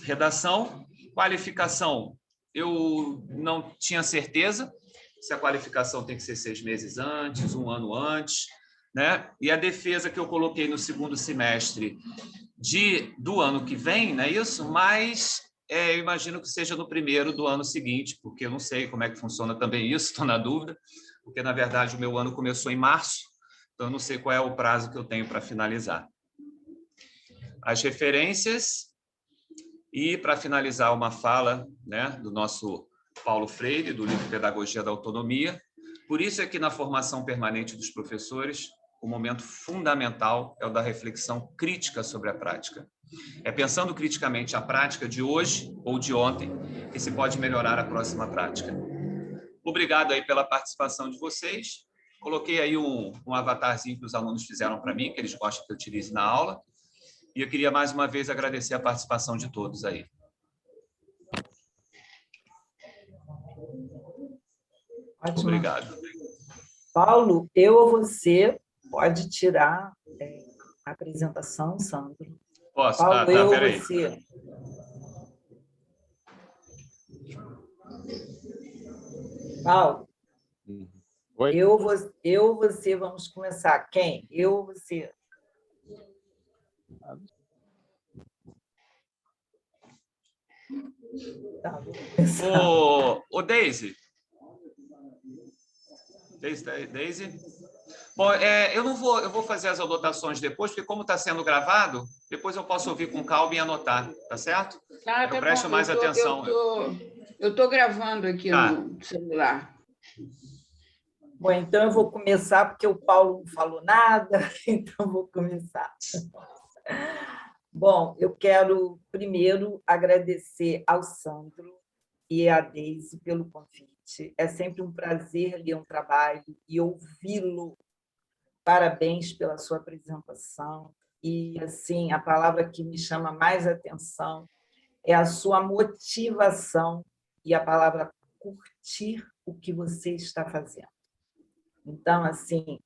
[SPEAKER 2] Redação, qualificação. Eu não tinha certeza se a qualificação tem que ser 6 meses antes, 1 ano antes, né? E a defesa que eu coloquei no segundo semestre do ano que vem, não é isso? Mas eu imagino que seja no primeiro do ano seguinte, porque eu não sei como é que funciona também isso, estou na dúvida, porque, na verdade, o meu ano começou em março, então eu não sei qual é o prazo que eu tenho para finalizar. As referências e, para finalizar, uma fala, né, do nosso Paulo Freire, do livro Pedagogia da Autonomia. Por isso é que, na formação permanente dos professores, o momento fundamental é o da reflexão crítica sobre a prática. É pensando criticamente a prática de hoje ou de ontem que se pode melhorar a próxima prática. Obrigado aí pela participação de vocês. Coloquei aí um avatarzinho que os alunos fizeram para mim, que eles gostam que eu utilize na aula. E eu queria mais uma vez agradecer a participação de todos aí.
[SPEAKER 1] Ótimo.
[SPEAKER 2] Obrigado.
[SPEAKER 1] Paulo, eu ou você pode tirar a apresentação, Sandro?
[SPEAKER 2] Posso?
[SPEAKER 1] Paulo,
[SPEAKER 2] tá,
[SPEAKER 1] eu ou
[SPEAKER 2] peraí.
[SPEAKER 1] você? Paulo,
[SPEAKER 3] Oi?
[SPEAKER 1] eu ou você, vamos começar. Quem? Eu ou você? Tá, vou começar.
[SPEAKER 2] Ô, Daisy. Daisy? Bom, eu vou fazer as anotações depois, porque como está sendo gravado, depois eu posso ouvir com calma e anotar, tá certo?
[SPEAKER 4] Tá
[SPEAKER 2] eu presto mais atenção.
[SPEAKER 4] Eu estou gravando aqui
[SPEAKER 2] Tá.
[SPEAKER 4] no celular.
[SPEAKER 1] Bom, então eu vou começar, porque o Paulo não falou nada, então eu vou começar. Bom, eu quero primeiro agradecer ao Sandro e à Deise pelo convite. É sempre um prazer ler um trabalho e ouvi-lo. Parabéns pela sua apresentação. E, assim, a palavra que me chama mais atenção é a sua motivação e a palavra curtir o que você está fazendo. Então, assim,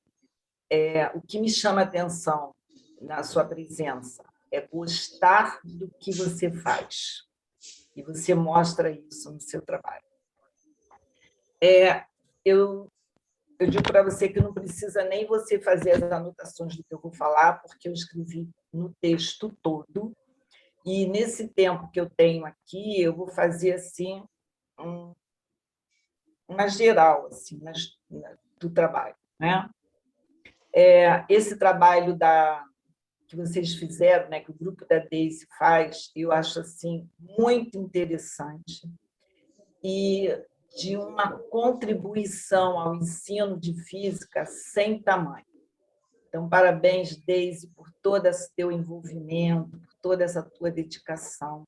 [SPEAKER 1] o que me chama a atenção na sua presença é gostar do que você faz. E você mostra isso no seu trabalho. Eu digo para você que não precisa nem você fazer as anotações do que eu vou falar, porque eu escrevi no texto todo. E, nesse tempo que eu tenho aqui, eu vou fazer assim uma geral assim, do trabalho. Né? Esse trabalho que vocês fizeram, né, que o grupo da Deise faz, eu acho assim, muito interessante e de uma contribuição ao ensino de física sem tamanho. Então, parabéns, Deise, por todo esse teu envolvimento, por toda essa tua dedicação,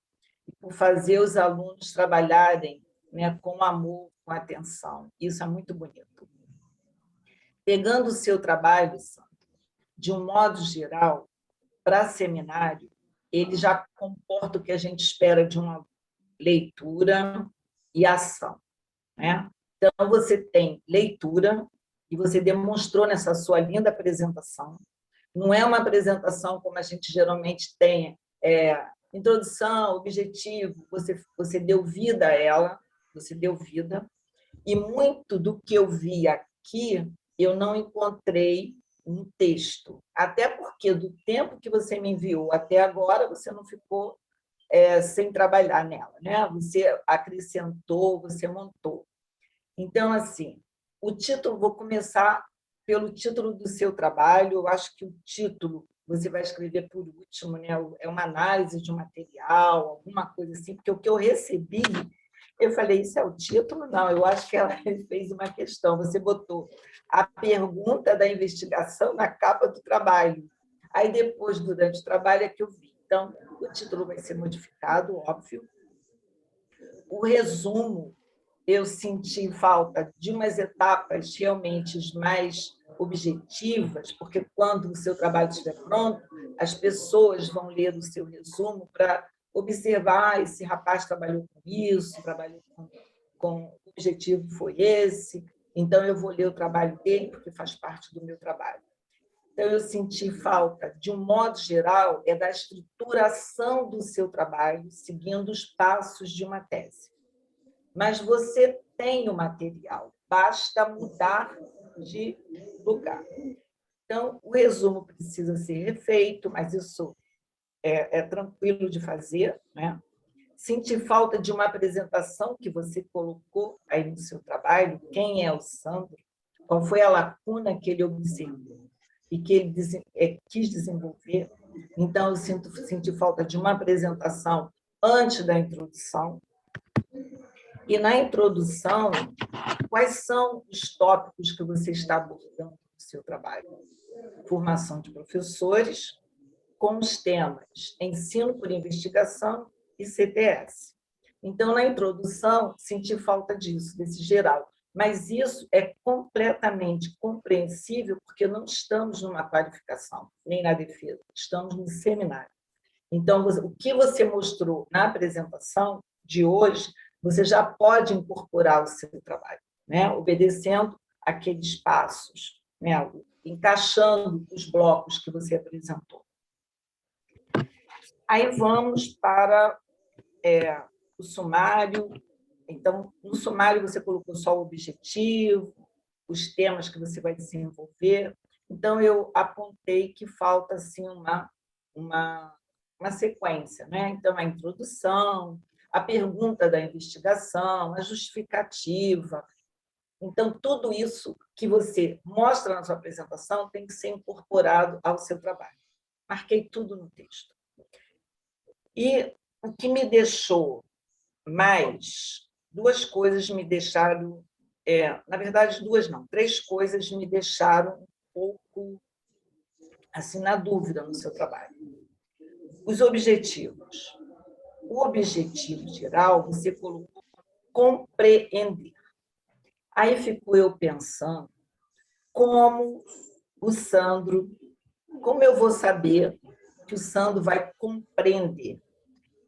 [SPEAKER 1] e por fazer os alunos trabalharem, né, com amor, com atenção. Isso é muito bonito. Pegando o seu trabalho, Sandro, de um modo geral, para seminário, ele já comporta o que a gente espera de uma leitura e ação. Né? Então, você tem leitura, e você demonstrou nessa sua linda apresentação. Não é uma apresentação como a gente geralmente tem, introdução, objetivo, você deu vida a ela, você deu vida, e muito do que eu vi aqui, eu não encontrei no texto, até porque do tempo que você me enviou até agora, você não ficou sem trabalhar nela, né? Você acrescentou, você montou. Então, assim, o título, vou começar pelo título do seu trabalho. Eu acho que o título você vai escrever por último, né? É uma análise de um material, alguma coisa assim, porque o que eu recebi, eu falei, isso é o título? Não, eu acho que ela fez uma questão. Você botou a pergunta da investigação na capa do trabalho. Aí, depois, durante o trabalho, é que eu vi. Então, o título vai ser modificado, óbvio. O resumo, eu senti falta de umas etapas realmente mais objetivas, porque quando o seu trabalho estiver pronto, as pessoas vão ler o seu resumo para observar, esse rapaz trabalhou com isso, trabalhou com o objetivo foi esse, então eu vou ler o trabalho dele, porque faz parte do meu trabalho. Então, eu senti falta, de um modo geral, da estruturação do seu trabalho, seguindo os passos de uma tese. Mas você tem o material, basta mudar de lugar. Então, o resumo precisa ser refeito, mas isso é tranquilo de fazer. Né? Senti falta de uma apresentação que você colocou aí no seu trabalho, quem é o Sandro, qual foi a lacuna que ele observou e que ele quis desenvolver. Então, eu senti falta de uma apresentação antes da introdução. E, na introdução, quais são os tópicos que você está abordando no seu trabalho? Formação de professores, com os temas ensino por investigação e CTS. Então, na introdução, senti falta disso, desse geral. Mas isso é completamente compreensível, porque não estamos numa qualificação, nem na defesa, estamos no seminário. Então, o que você mostrou na apresentação de hoje, você já pode incorporar ao seu trabalho, né? Obedecendo aqueles passos, né? Encaixando os blocos que você apresentou. Aí vamos para o sumário. Então, no sumário, você colocou só o objetivo, os temas que você vai desenvolver. Então, eu apontei que falta assim, uma sequência. Né? Então, a introdução, a pergunta da investigação, a justificativa. Então, tudo isso que você mostra na sua apresentação tem que ser incorporado ao seu trabalho. Marquei tudo no texto. E o que me deixou mais... Duas coisas me deixaram na verdade, duas não, três coisas me deixaram um pouco assim, na dúvida no seu trabalho. Os objetivos. O objetivo geral, você colocou compreender. Aí fico eu pensando como eu vou saber que o Sandro vai compreender?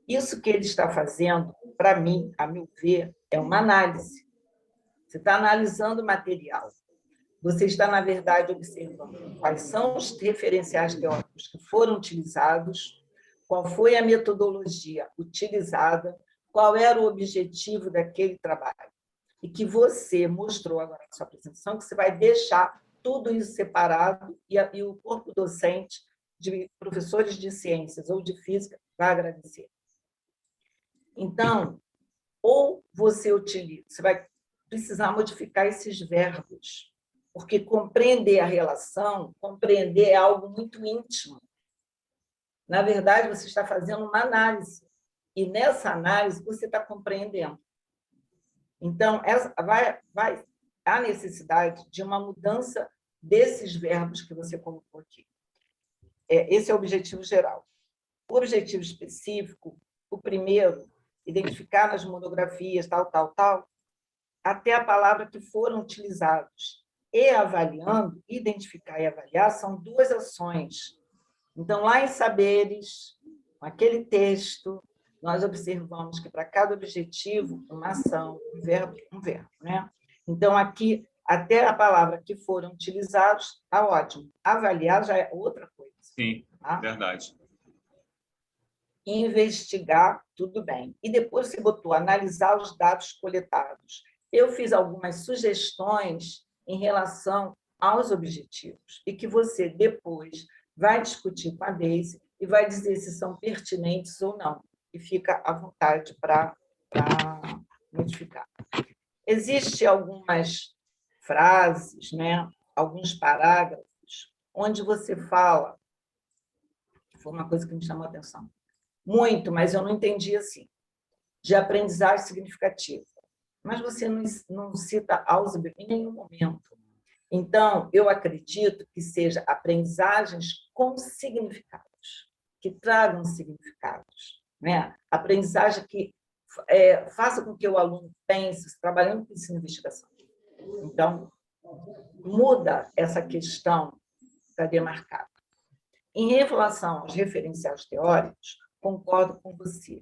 [SPEAKER 1] Isso que ele está fazendo, para mim, a meu ver, é uma análise. Você está analisando o material. Você está, na verdade, observando quais são os referenciais teóricos que foram utilizados, qual foi a metodologia utilizada, qual era o objetivo daquele trabalho. E que você mostrou agora na sua apresentação que você vai deixar tudo isso separado e o corpo docente de professores de ciências ou de física vai agradecer. Então, ou você vai precisar modificar esses verbos, porque compreender a relação, compreender é algo muito íntimo. Na verdade, você está fazendo uma análise, e nessa análise você está compreendendo. Então, há necessidade de uma mudança desses verbos que você colocou aqui. Esse é o objetivo geral. O objetivo específico, o primeiro, identificar nas monografias, tal, até a palavra que foram utilizados. E avaliando, identificar e avaliar, são duas ações. Então, lá em Saberes, com aquele texto, nós observamos que para cada objetivo, uma ação, um verbo, né? Então, aqui, até a palavra que foram utilizados, está ótimo. Avaliar já é outra coisa.
[SPEAKER 2] Sim,
[SPEAKER 1] tá?
[SPEAKER 2] Verdade.
[SPEAKER 1] Investigar, tudo bem. E depois você botou analisar os dados coletados. Eu fiz algumas sugestões em relação aos objetivos e que você depois vai discutir com a Deise e vai dizer se são pertinentes ou não. E fica à vontade para modificar. Existem algumas frases, né? Alguns parágrafos, onde você fala, foi uma coisa que me chamou a atenção, muito, mas eu não entendi assim, de aprendizagem significativa. Mas você não cita Ausubel em nenhum momento. Então, eu acredito que seja aprendizagens com significados, que tragam significados, né? Aprendizagem que faça com que o aluno pense, trabalhando com ensino e investigação. Então, muda essa questão para demarcar. Em relação aos referenciais teóricos, concordo com você.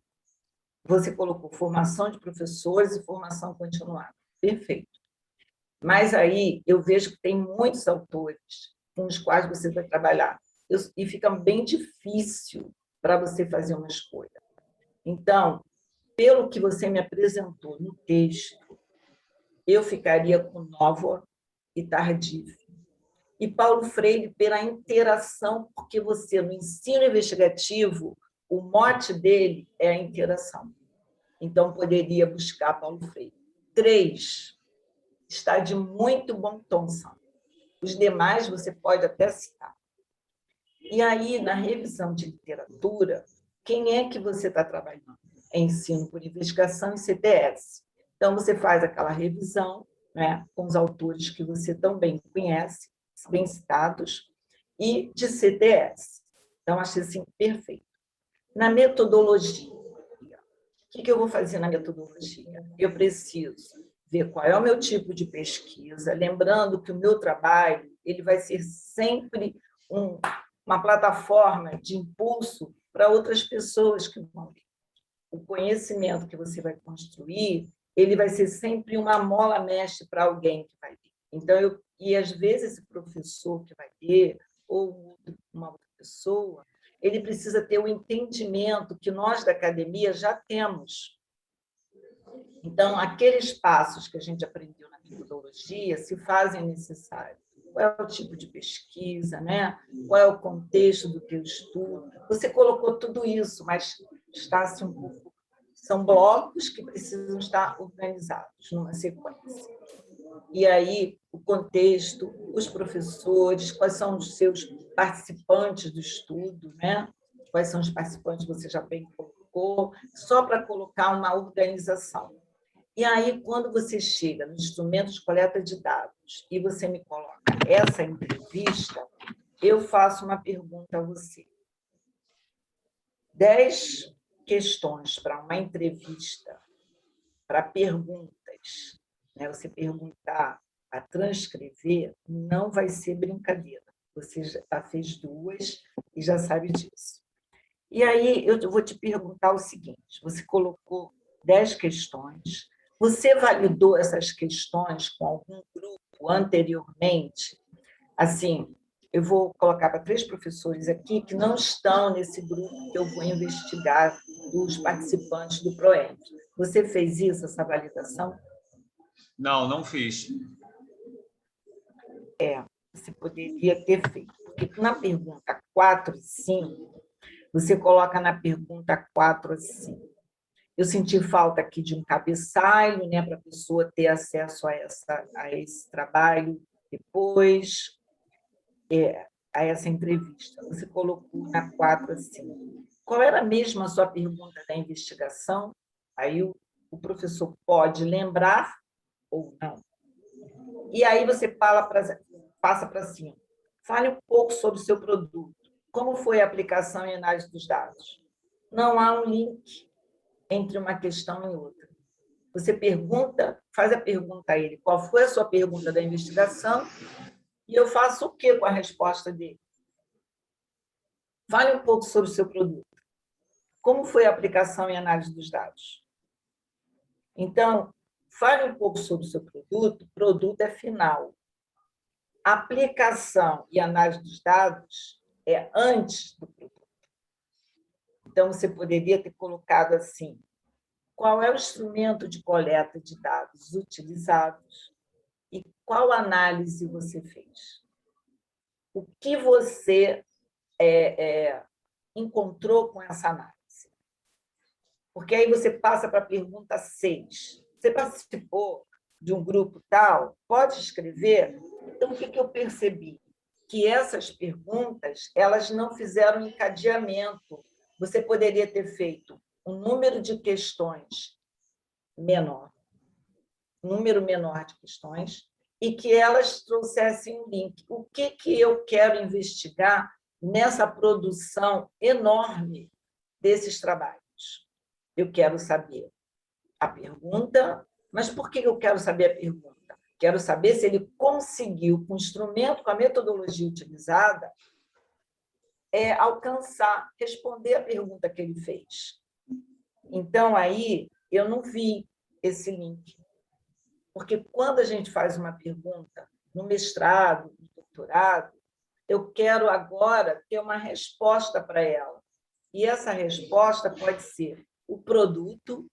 [SPEAKER 1] Você colocou formação de professores e formação continuada. Perfeito. Mas aí eu vejo que tem muitos autores com os quais você vai trabalhar e fica bem difícil para você fazer uma escolha. Então, pelo que você me apresentou no texto, eu ficaria com Nova e Tardif. E Paulo Freire pela interação, porque você, no ensino investigativo, o mote dele é a interação. Então, poderia buscar Paulo Freire. 3, está de muito bom tom, Sandra. Os demais você pode até citar. E aí, na revisão de literatura, quem é que você está trabalhando? É ensino por investigação e CTS. Então, você faz aquela revisão, né, com os autores que você também conhece, bem citados, e de CTS. Então, achei assim, perfeito. Na metodologia, o que eu vou fazer na metodologia? Eu preciso ver qual é o meu tipo de pesquisa, lembrando que o meu trabalho ele vai ser sempre uma plataforma de impulso para outras pessoas que vão ler. O conhecimento que você vai construir, ele vai ser sempre uma mola mestre para alguém que vai ler. Então, e às vezes esse professor que vai ler, ou uma outra pessoa, ele precisa ter o entendimento que nós da academia já temos. Então, aqueles passos que a gente aprendeu na metodologia se fazem necessários. Qual é o tipo de pesquisa, né? Qual é o contexto do que eu estudo? Você colocou tudo isso, mas está-se um pouco... São blocos que precisam estar organizados numa sequência. E aí, o contexto, os professores, quais são os seus participantes do estudo, né? Quais são os participantes que você já bem colocou, só para colocar uma organização. E aí, quando você chega no instrumento de coleta de dados e você me coloca essa entrevista, eu faço uma pergunta a você. 10 questões para uma entrevista, para perguntas, né? Você perguntar, a transcrever, não vai ser brincadeira. Você já fez 2 e já sabe disso. E aí, eu vou te perguntar o seguinte, você colocou 10 questões, você validou essas questões com algum grupo anteriormente? Assim, eu vou colocar para 3 professores aqui que não estão nesse grupo que eu vou investigar dos participantes do PROEM. Você fez isso, essa validação?
[SPEAKER 2] Não, não fiz.
[SPEAKER 1] Você poderia ter feito. Porque na pergunta 4 e 5, você coloca na pergunta 4 assim, eu senti falta aqui de um cabeçalho, né, para a pessoa ter acesso a esse trabalho depois, a essa entrevista. Você colocou na 4 assim. Qual era mesmo a sua pergunta da investigação? Aí o professor pode lembrar ou não. E aí você passa para cima. Fale um pouco sobre o seu produto. Como foi a aplicação e análise dos dados? Não há um link entre uma questão e outra. Você pergunta, faz a pergunta a ele, qual foi a sua pergunta da investigação, e eu faço o quê com a resposta dele? Fale um pouco sobre o seu produto. Como foi a aplicação e análise dos dados? Então, fale um pouco sobre o seu produto. Produto é final. Aplicação e análise dos dados é antes do produto. Então, você poderia ter colocado assim, qual é o instrumento de coleta de dados utilizados e qual análise você fez? O que você encontrou com essa análise? Porque aí você passa para a pergunta 6. Você participou de um grupo tal? Pode escrever? Então, o que eu percebi? Que essas perguntas elas não fizeram encadeamento. Você poderia ter feito um número de questões menor, número menor de questões, e que elas trouxessem um link. O que eu quero investigar nessa produção enorme desses trabalhos? Eu quero saber a pergunta, mas por que eu quero saber a pergunta? Quero saber se ele conseguiu, com o instrumento, com a metodologia utilizada, alcançar, responder a pergunta que ele fez. Então, aí, eu não vi esse link. Porque quando a gente faz uma pergunta no mestrado, no doutorado, eu quero agora ter uma resposta para ela. E essa resposta pode ser o produto,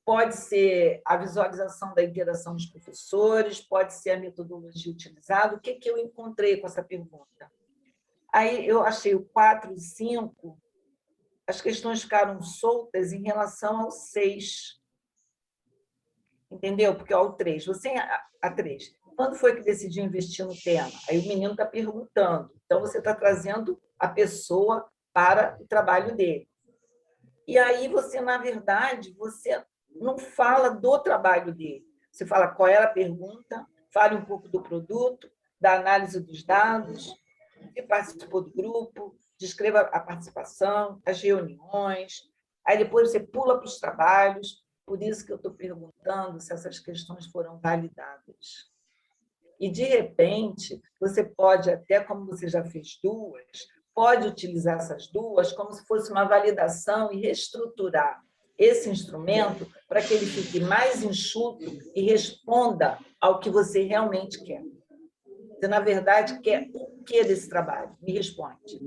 [SPEAKER 1] pode ser a visualização da interação dos professores, pode ser a metodologia utilizada. O que eu encontrei com essa pergunta? Aí eu achei o 4 e 5, as questões ficaram soltas em relação ao 6. Entendeu? Porque o 3, você a 3. Quando foi que decidiu investir no tema? Aí o menino está perguntando. Então, você está trazendo a pessoa para o trabalho dele. E aí você, na verdade, você não fala do trabalho dele. Você fala qual era a pergunta, fale um pouco do produto, da análise dos dados, se participou do grupo, descreva a participação, as reuniões. Aí depois você pula para os trabalhos. Por isso que eu estou perguntando se essas questões foram validadas. E, de repente, você pode, até como você já fez 2, pode utilizar essas 2 como se fosse uma validação e reestruturar esse instrumento para que ele fique mais enxuto e responda ao que você realmente quer. Você, na verdade, quer o que desse trabalho? Me responde.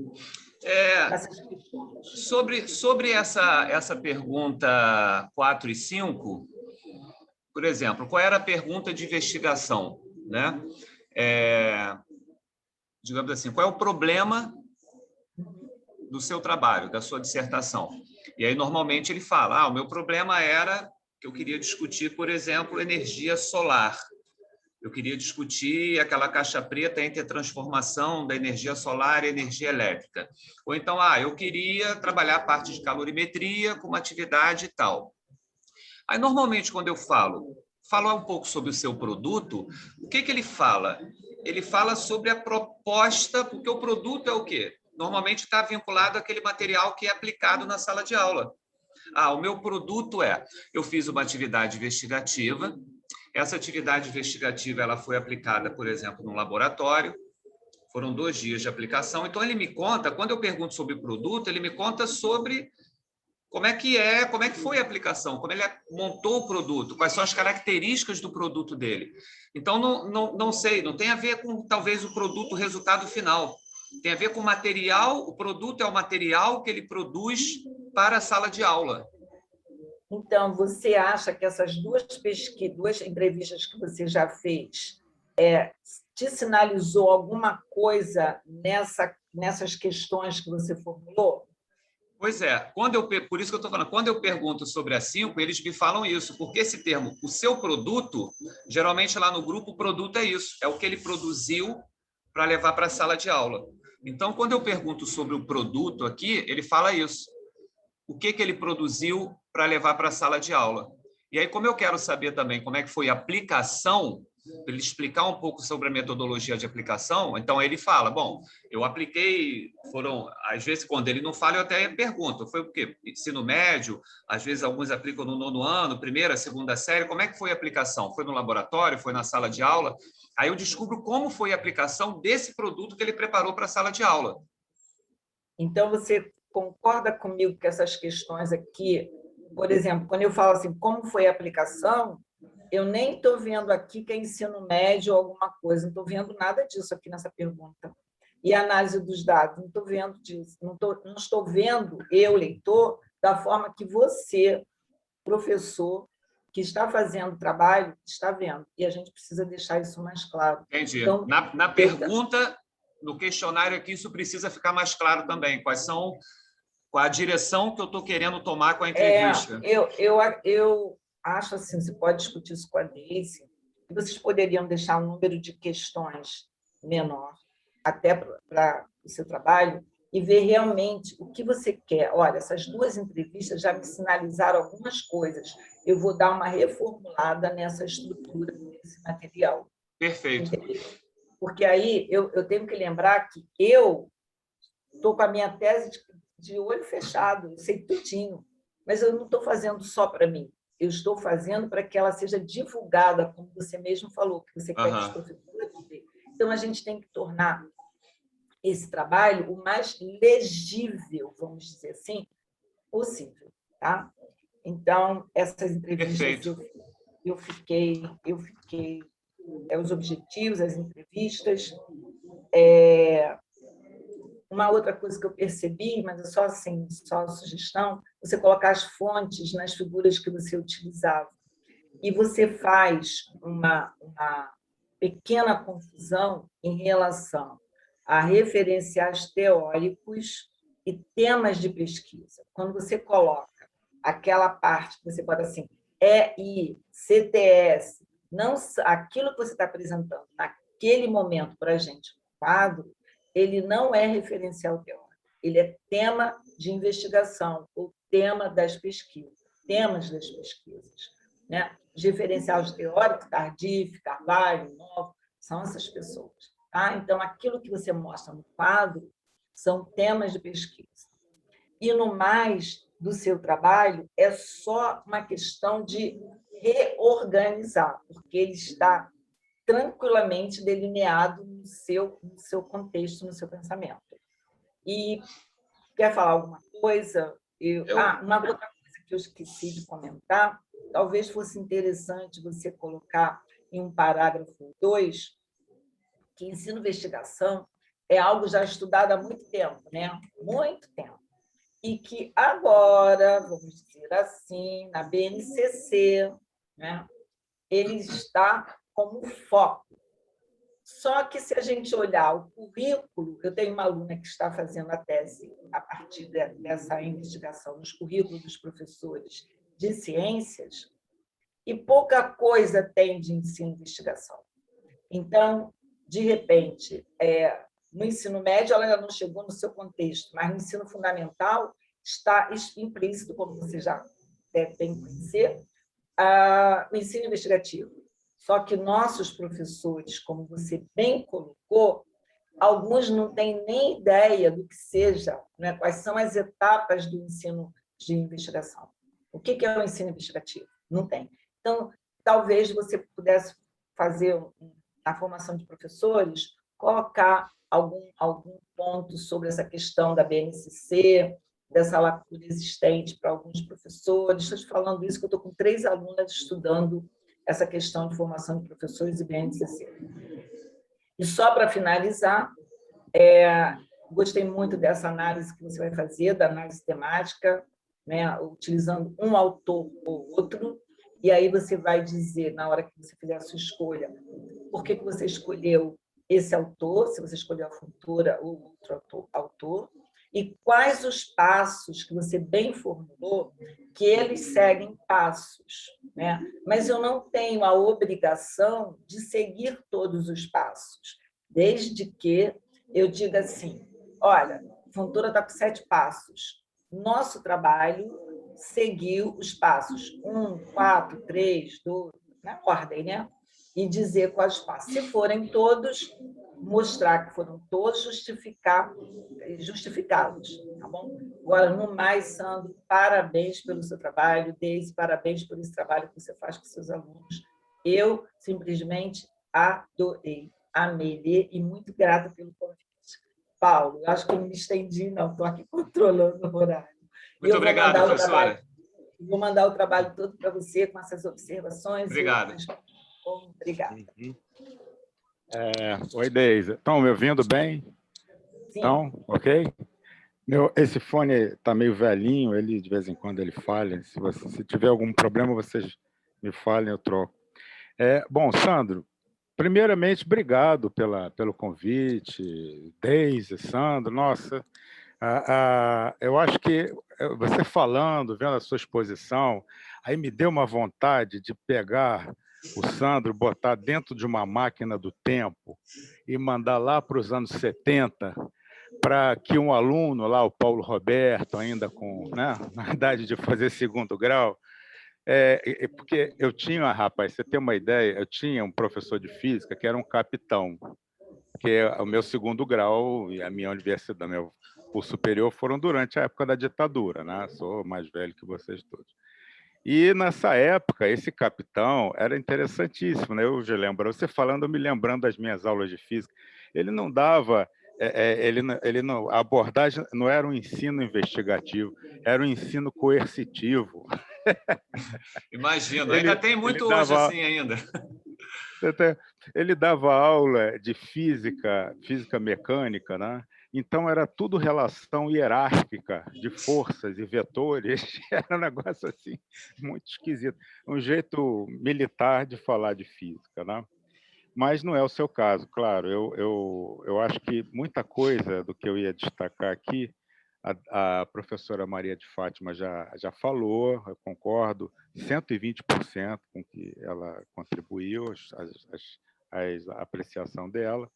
[SPEAKER 2] Sobre essa pergunta 4 e 5, por exemplo, qual era a pergunta de investigação? Né? Digamos assim, qual é o problema do seu trabalho, da sua dissertação? E aí, normalmente, ele fala, o meu problema era que eu queria discutir, por exemplo, energia solar. Eu queria discutir aquela caixa preta entre a transformação da energia solar e energia elétrica. Ou então, eu queria trabalhar a parte de calorimetria com uma atividade e tal. Aí, normalmente, quando eu falo um pouco sobre o seu produto, o que ele fala? Ele fala sobre a proposta, porque o produto é o quê? Normalmente está vinculado àquele material que é aplicado na sala de aula. O meu produto eu fiz uma atividade investigativa, essa atividade investigativa ela foi aplicada, por exemplo, no laboratório, foram 2 dias de aplicação, então ele me conta, quando eu pergunto sobre o produto, ele me conta sobre como é que foi a aplicação, como ele montou o produto, quais são as características do produto dele. Então, não sei, não tem a ver com, talvez, o produto, o resultado final. Tem a ver com o material, o produto é o material que ele produz para a sala de aula.
[SPEAKER 1] Então, você acha que essas duas entrevistas que você já fez te sinalizou alguma coisa nessas questões que você formulou?
[SPEAKER 2] Pois é, por isso que eu estou falando, quando eu pergunto sobre a 5, eles me falam isso, porque esse termo, o seu produto, geralmente lá no grupo, o produto é isso, é o que ele produziu para levar para a sala de aula. Então, quando eu pergunto sobre o produto aqui, ele fala isso. O que ele produziu para levar para a sala de aula. E aí, como eu quero saber também como é que foi a aplicação, para ele explicar um pouco sobre a metodologia de aplicação, então ele fala, bom, eu apliquei, às vezes, quando ele não fala, eu até pergunto, foi o quê? Ensino médio, às vezes alguns aplicam no 9º ano, 1ª, 2ª série, como é que foi a aplicação? Foi no laboratório, foi na sala de aula? Aí eu descubro como foi a aplicação desse produto que ele preparou para a sala de aula.
[SPEAKER 1] Então, você concorda comigo que essas questões aqui, por exemplo, quando eu falo assim, como foi a aplicação, eu nem estou vendo aqui que é ensino médio ou alguma coisa, não estou vendo nada disso aqui nessa pergunta. E a análise dos dados, não estou vendo disso, não estou vendo, eu, leitor, da forma que você, professor, que está fazendo o trabalho, está vendo. E a gente precisa deixar isso mais claro.
[SPEAKER 2] Entendi.
[SPEAKER 1] Então,
[SPEAKER 2] na pergunta, no questionário aqui, isso precisa ficar mais claro também. Qual a direção que eu estou querendo tomar com a entrevista?
[SPEAKER 1] Eu acho assim, você pode discutir isso com a Daisy, que vocês poderiam deixar um número de questões menor, até para o seu trabalho, e ver realmente o que você quer. Olha, essas 2 entrevistas já me sinalizaram algumas coisas. Eu vou dar uma reformulada nessa estrutura desse material.
[SPEAKER 2] Perfeito.
[SPEAKER 1] Entendeu? Porque aí eu tenho que lembrar que eu estou com a minha tese de olho fechado, eu sei tudinho, mas eu não estou fazendo só para mim, eu estou fazendo para que ela seja divulgada, como você mesmo falou, que você quer que os professores vejam. Então, a gente tem que tornar esse trabalho o mais legível, vamos dizer assim, possível. Tá? Então, essas entrevistas, eu fiquei os objetivos, as entrevistas. Uma outra coisa que eu percebi, mas é só assim, só sugestão, você colocar as fontes nas figuras que você utilizava. E você faz uma pequena confusão em relação a referenciais teóricos e temas de pesquisa. Quando você coloca aquela parte que você bota assim, EI, CTS, não, aquilo que você está apresentando naquele momento para a gente, quadro, ele não é referencial teórico, ele é tema de investigação ou tema das pesquisas, temas das pesquisas. Né? Os referenciais teóricos, Tardif, Carvalho, Novo, são essas pessoas. Tá? Então, aquilo que você mostra no quadro são temas de pesquisa. E, no mais do seu trabalho, é só uma questão de reorganizar, porque ele está tranquilamente delineado no seu contexto, no seu pensamento. E quer falar alguma coisa? Uma outra coisa que eu esqueci de comentar, talvez fosse interessante você colocar em um parágrafo 2, que ensino-investigação é algo já estudado há muito tempo, né? Muito tempo. E que agora, vamos dizer assim, na BNCC, né? Ele está como foco. Só que, se a gente olhar o currículo, eu tenho uma aluna que está fazendo a tese a partir dessa investigação nos currículos dos professores de ciências, e pouca coisa tem de ensino e investigação. Então, de repente, no ensino médio, ela ainda não chegou no seu contexto, mas no ensino fundamental está implícito, como você já deve bem conhecer, o ensino investigativo. Só que nossos professores, como você bem colocou, alguns não têm nem ideia do que seja, né? Quais são as etapas do ensino de investigação. O que é o ensino investigativo? Não tem. Então, talvez você pudesse fazer, na formação de professores, colocar algum ponto sobre essa questão da BNCC, dessa lacuna existente para alguns professores. Estou te falando isso, que eu estou com 3 alunas estudando essa questão de formação de professores e BNCC. E só para finalizar, gostei muito dessa análise que você vai fazer, da análise temática, né, utilizando um autor ou outro, e aí você vai dizer, na hora que você fizer a sua escolha, por que você escolheu esse autor, se você escolheu a futura ou outro autor, e quais os passos que você bem formulou, que eles seguem passos, né? Mas eu não tenho a obrigação de seguir todos os passos, desde que eu diga assim, olha, a Fontoura está com 7 passos, nosso trabalho seguiu os passos 1, 4, 3, 2, na ordem, né? E dizer quais passos. Se forem todos, mostrar que foram todos, justificados, tá bom? Agora, no mais, Sandro, parabéns pelo seu trabalho, Deise, parabéns por esse trabalho que você faz com seus alunos. Eu simplesmente adorei, amei e muito grata pelo convite. Paulo, eu acho que eu não me estendi, não, estou aqui controlando o horário.
[SPEAKER 2] Muito obrigado, professora.
[SPEAKER 1] Vou mandar o trabalho todo para você com essas observações.
[SPEAKER 2] Obrigado.
[SPEAKER 1] Obrigada.
[SPEAKER 3] Oi, Deise. Estão me ouvindo bem?
[SPEAKER 1] Sim.
[SPEAKER 3] Então, ok? Esse fone está meio velhinho, ele de vez em quando ele falha. Se tiver algum problema, vocês me falem, eu troco. Bom, Sandro, primeiramente, obrigado pelo convite. Deise, Sandro, nossa, eu acho que você falando, vendo a sua exposição, aí me deu uma vontade de pegar o Sandro, botar dentro de uma máquina do tempo e mandar lá para os anos 70, para que um aluno lá, o Paulo Roberto, ainda com, né, na idade de fazer 2º grau, porque eu tinha, rapaz, você tem uma ideia, eu tinha um professor de física que era um capitão, que é o meu 2º grau e a minha universidade, meu curso superior foram durante a época da ditadura, né? Sou mais velho que vocês todos. E nessa época, esse capitão era interessantíssimo, né? Eu já lembro, você falando, eu me lembrando das minhas aulas de física, ele não dava, a abordagem não era um ensino investigativo, era um ensino coercitivo.
[SPEAKER 2] Imagino, ainda tem muito hoje assim ainda.
[SPEAKER 3] Ele dava aula de física mecânica, né? Então era tudo relação hierárquica de forças e vetores. Era um negócio assim muito esquisito, um jeito militar de falar de física, né? Mas não é o seu caso, claro. Eu acho que muita coisa do que eu ia destacar aqui, a professora Maria de Fátima já falou, eu concordo 120% com o que ela contribuiu, a apreciação dela.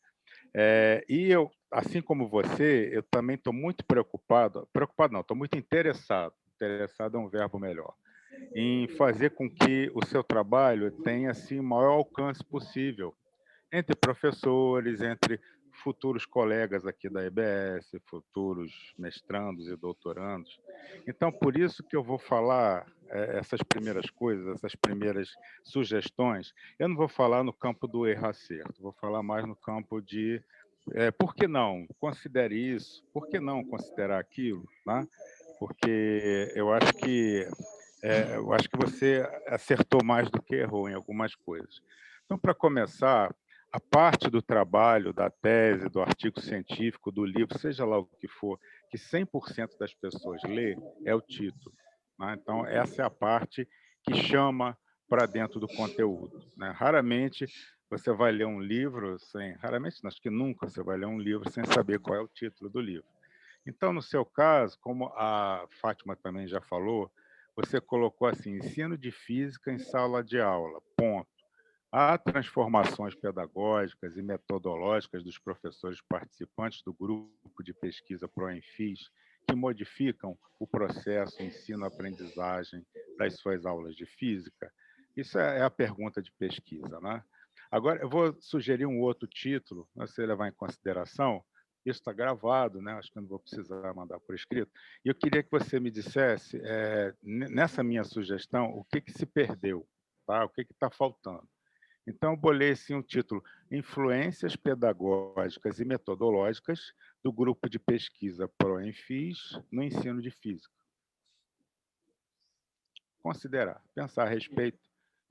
[SPEAKER 3] E eu, assim como você, eu também estou muito preocupado não, estou muito interessado é um verbo melhor, em fazer com que o seu trabalho tenha assim, o maior alcance possível, entre professores, entre futuros colegas aqui da EBS, futuros mestrandos e doutorandos. Então, por isso que eu vou falar essas primeiras coisas, essas primeiras sugestões. Eu não vou falar no campo do erro-acerto, vou falar mais no campo de por que não? Considere isso, por que não considerar aquilo? Né? Porque eu acho que você acertou mais do que errou em algumas coisas. Então, para começar, a parte do trabalho, da tese, do artigo científico, do livro, seja lá o que for, que 100% das pessoas lê, é o título. Né? Então, essa é a parte que chama para dentro do conteúdo. Né? Raramente você vai ler um livro raramente, acho que nunca você vai ler um livro sem saber qual é o título do livro. Então, no seu caso, como a Fátima também já falou, você colocou assim, ensino de física em sala de aula, ponto. Há transformações pedagógicas e metodológicas dos professores participantes do grupo de pesquisa ProEnFis que modificam o processo ensino-aprendizagem das suas aulas de física. Isso é a pergunta de pesquisa, né? Agora, eu vou sugerir um outro título, para você levar em consideração. Isso está gravado, né? Acho que eu não vou precisar mandar por escrito. E eu queria que você me dissesse, nessa minha sugestão, o que se perdeu, tá? O que está faltando. Então, eu bolei assim, um título: Influências Pedagógicas e Metodológicas do Grupo de Pesquisa ProEnFis no Ensino de Física. Considerar, pensar a respeito.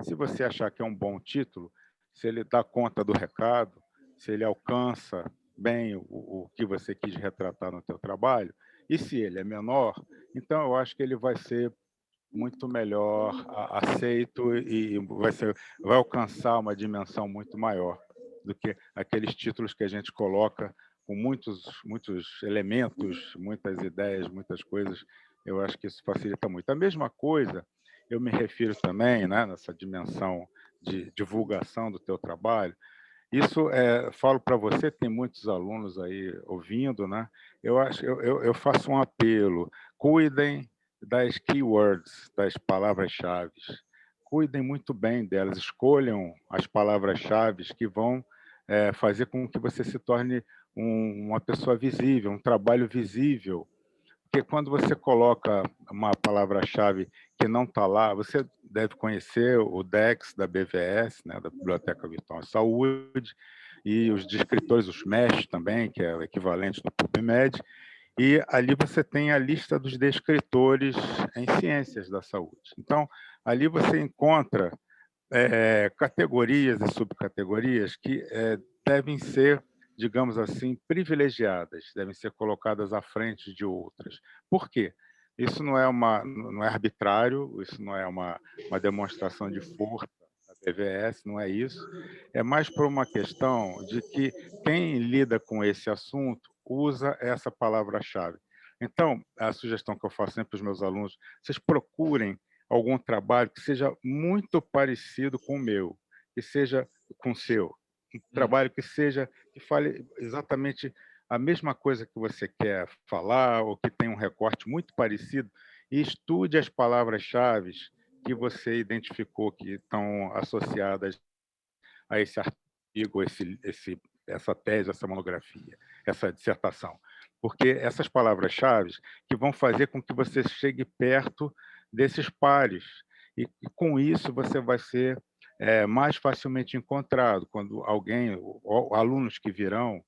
[SPEAKER 3] Se você achar que é um bom título, se ele dá conta do recado, se ele alcança bem o que você quis retratar no teu trabalho, e se ele é menor, então eu acho que ele vai ser muito melhor aceito e vai alcançar uma dimensão muito maior do que aqueles títulos que a gente coloca com muitos elementos, muitas ideias, muitas coisas. Eu acho que isso facilita muito. A mesma coisa, eu me refiro também, né, nessa dimensão de divulgação do teu trabalho. Isso, falo para você, tem muitos alunos aí ouvindo, né? Eu faço um apelo: cuidem das keywords, das palavras-chave. Cuidem muito bem delas, escolham as palavras-chave que vão fazer com que você se torne uma pessoa visível, um trabalho visível. Porque quando você coloca uma palavra-chave que não está lá, você deve conhecer o DEX da BVS, né, da Biblioteca Virtual de Saúde, e os descritores, os MESH também, que é o equivalente do PubMed, e ali você tem a lista dos descritores em ciências da saúde. Então, ali você encontra categorias e subcategorias que devem ser, digamos assim, privilegiadas, devem ser colocadas à frente de outras. Por quê? Isso não é arbitrário, isso não é uma demonstração de força da BVS, não é isso. É mais por uma questão de que quem lida com esse assunto usa essa palavra-chave. Então, a sugestão que eu faço sempre para os meus alunos: vocês procurem algum trabalho que seja muito parecido com o meu, que seja com o seu. Um trabalho que fale exatamente a mesma coisa que você quer falar, ou que tenha um recorte muito parecido, e estude as palavras-chave que você identificou que estão associadas a esse artigo, essa tese, essa monografia, essa dissertação. Porque essas palavras-chave que vão fazer com que você chegue perto desses pares. E com isso você vai ser mais facilmente encontrado. Quando alunos que virão,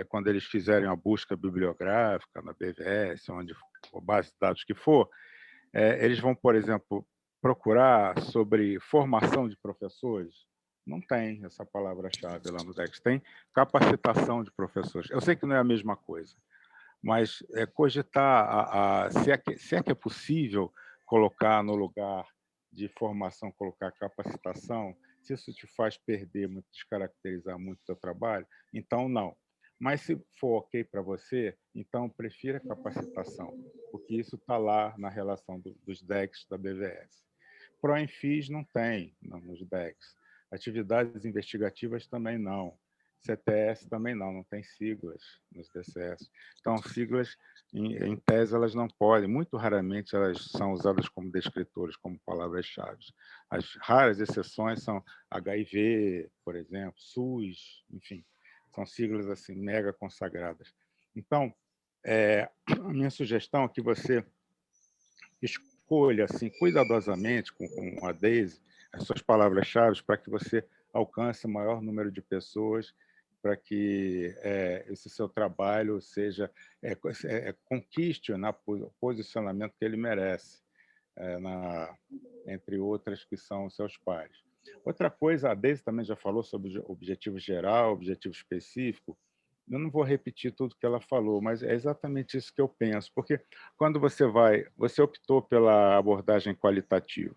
[SPEAKER 3] quando eles fizerem a busca bibliográfica na BVS, onde a base de dados que for, eles vão, por exemplo, procurar sobre formação de professores. Não tem essa palavra-chave lá no DEX, tem capacitação de professores. Eu sei que não é a mesma coisa, mas cogitar, se é que é possível colocar no lugar de formação, colocar capacitação, se isso te faz perder muito, descaracterizar muito o seu trabalho, então não. Mas se for ok para você, então prefira capacitação, porque isso está lá na relação dos DECs da BVS. ProEnFis não tem nos DECs. Atividades investigativas também não. CTS também não tem siglas nos DCS. Então, siglas, em tese, elas não podem, muito raramente elas são usadas como descritores, como palavras-chave. As raras exceções são HIV, por exemplo, SUS, enfim, são siglas assim mega consagradas. Então, a minha sugestão é que você escolha assim cuidadosamente com a Daisy as suas palavras-chave para que você alcance o maior número de pessoas, para que esse seu trabalho conquiste, né, o posicionamento que ele merece, entre outras que são os seus pares. Outra coisa, a Daisy também já falou sobre objetivo geral, objetivo específico. Eu não vou repetir tudo que ela falou, mas é exatamente isso que eu penso, porque quando você optou pela abordagem qualitativa.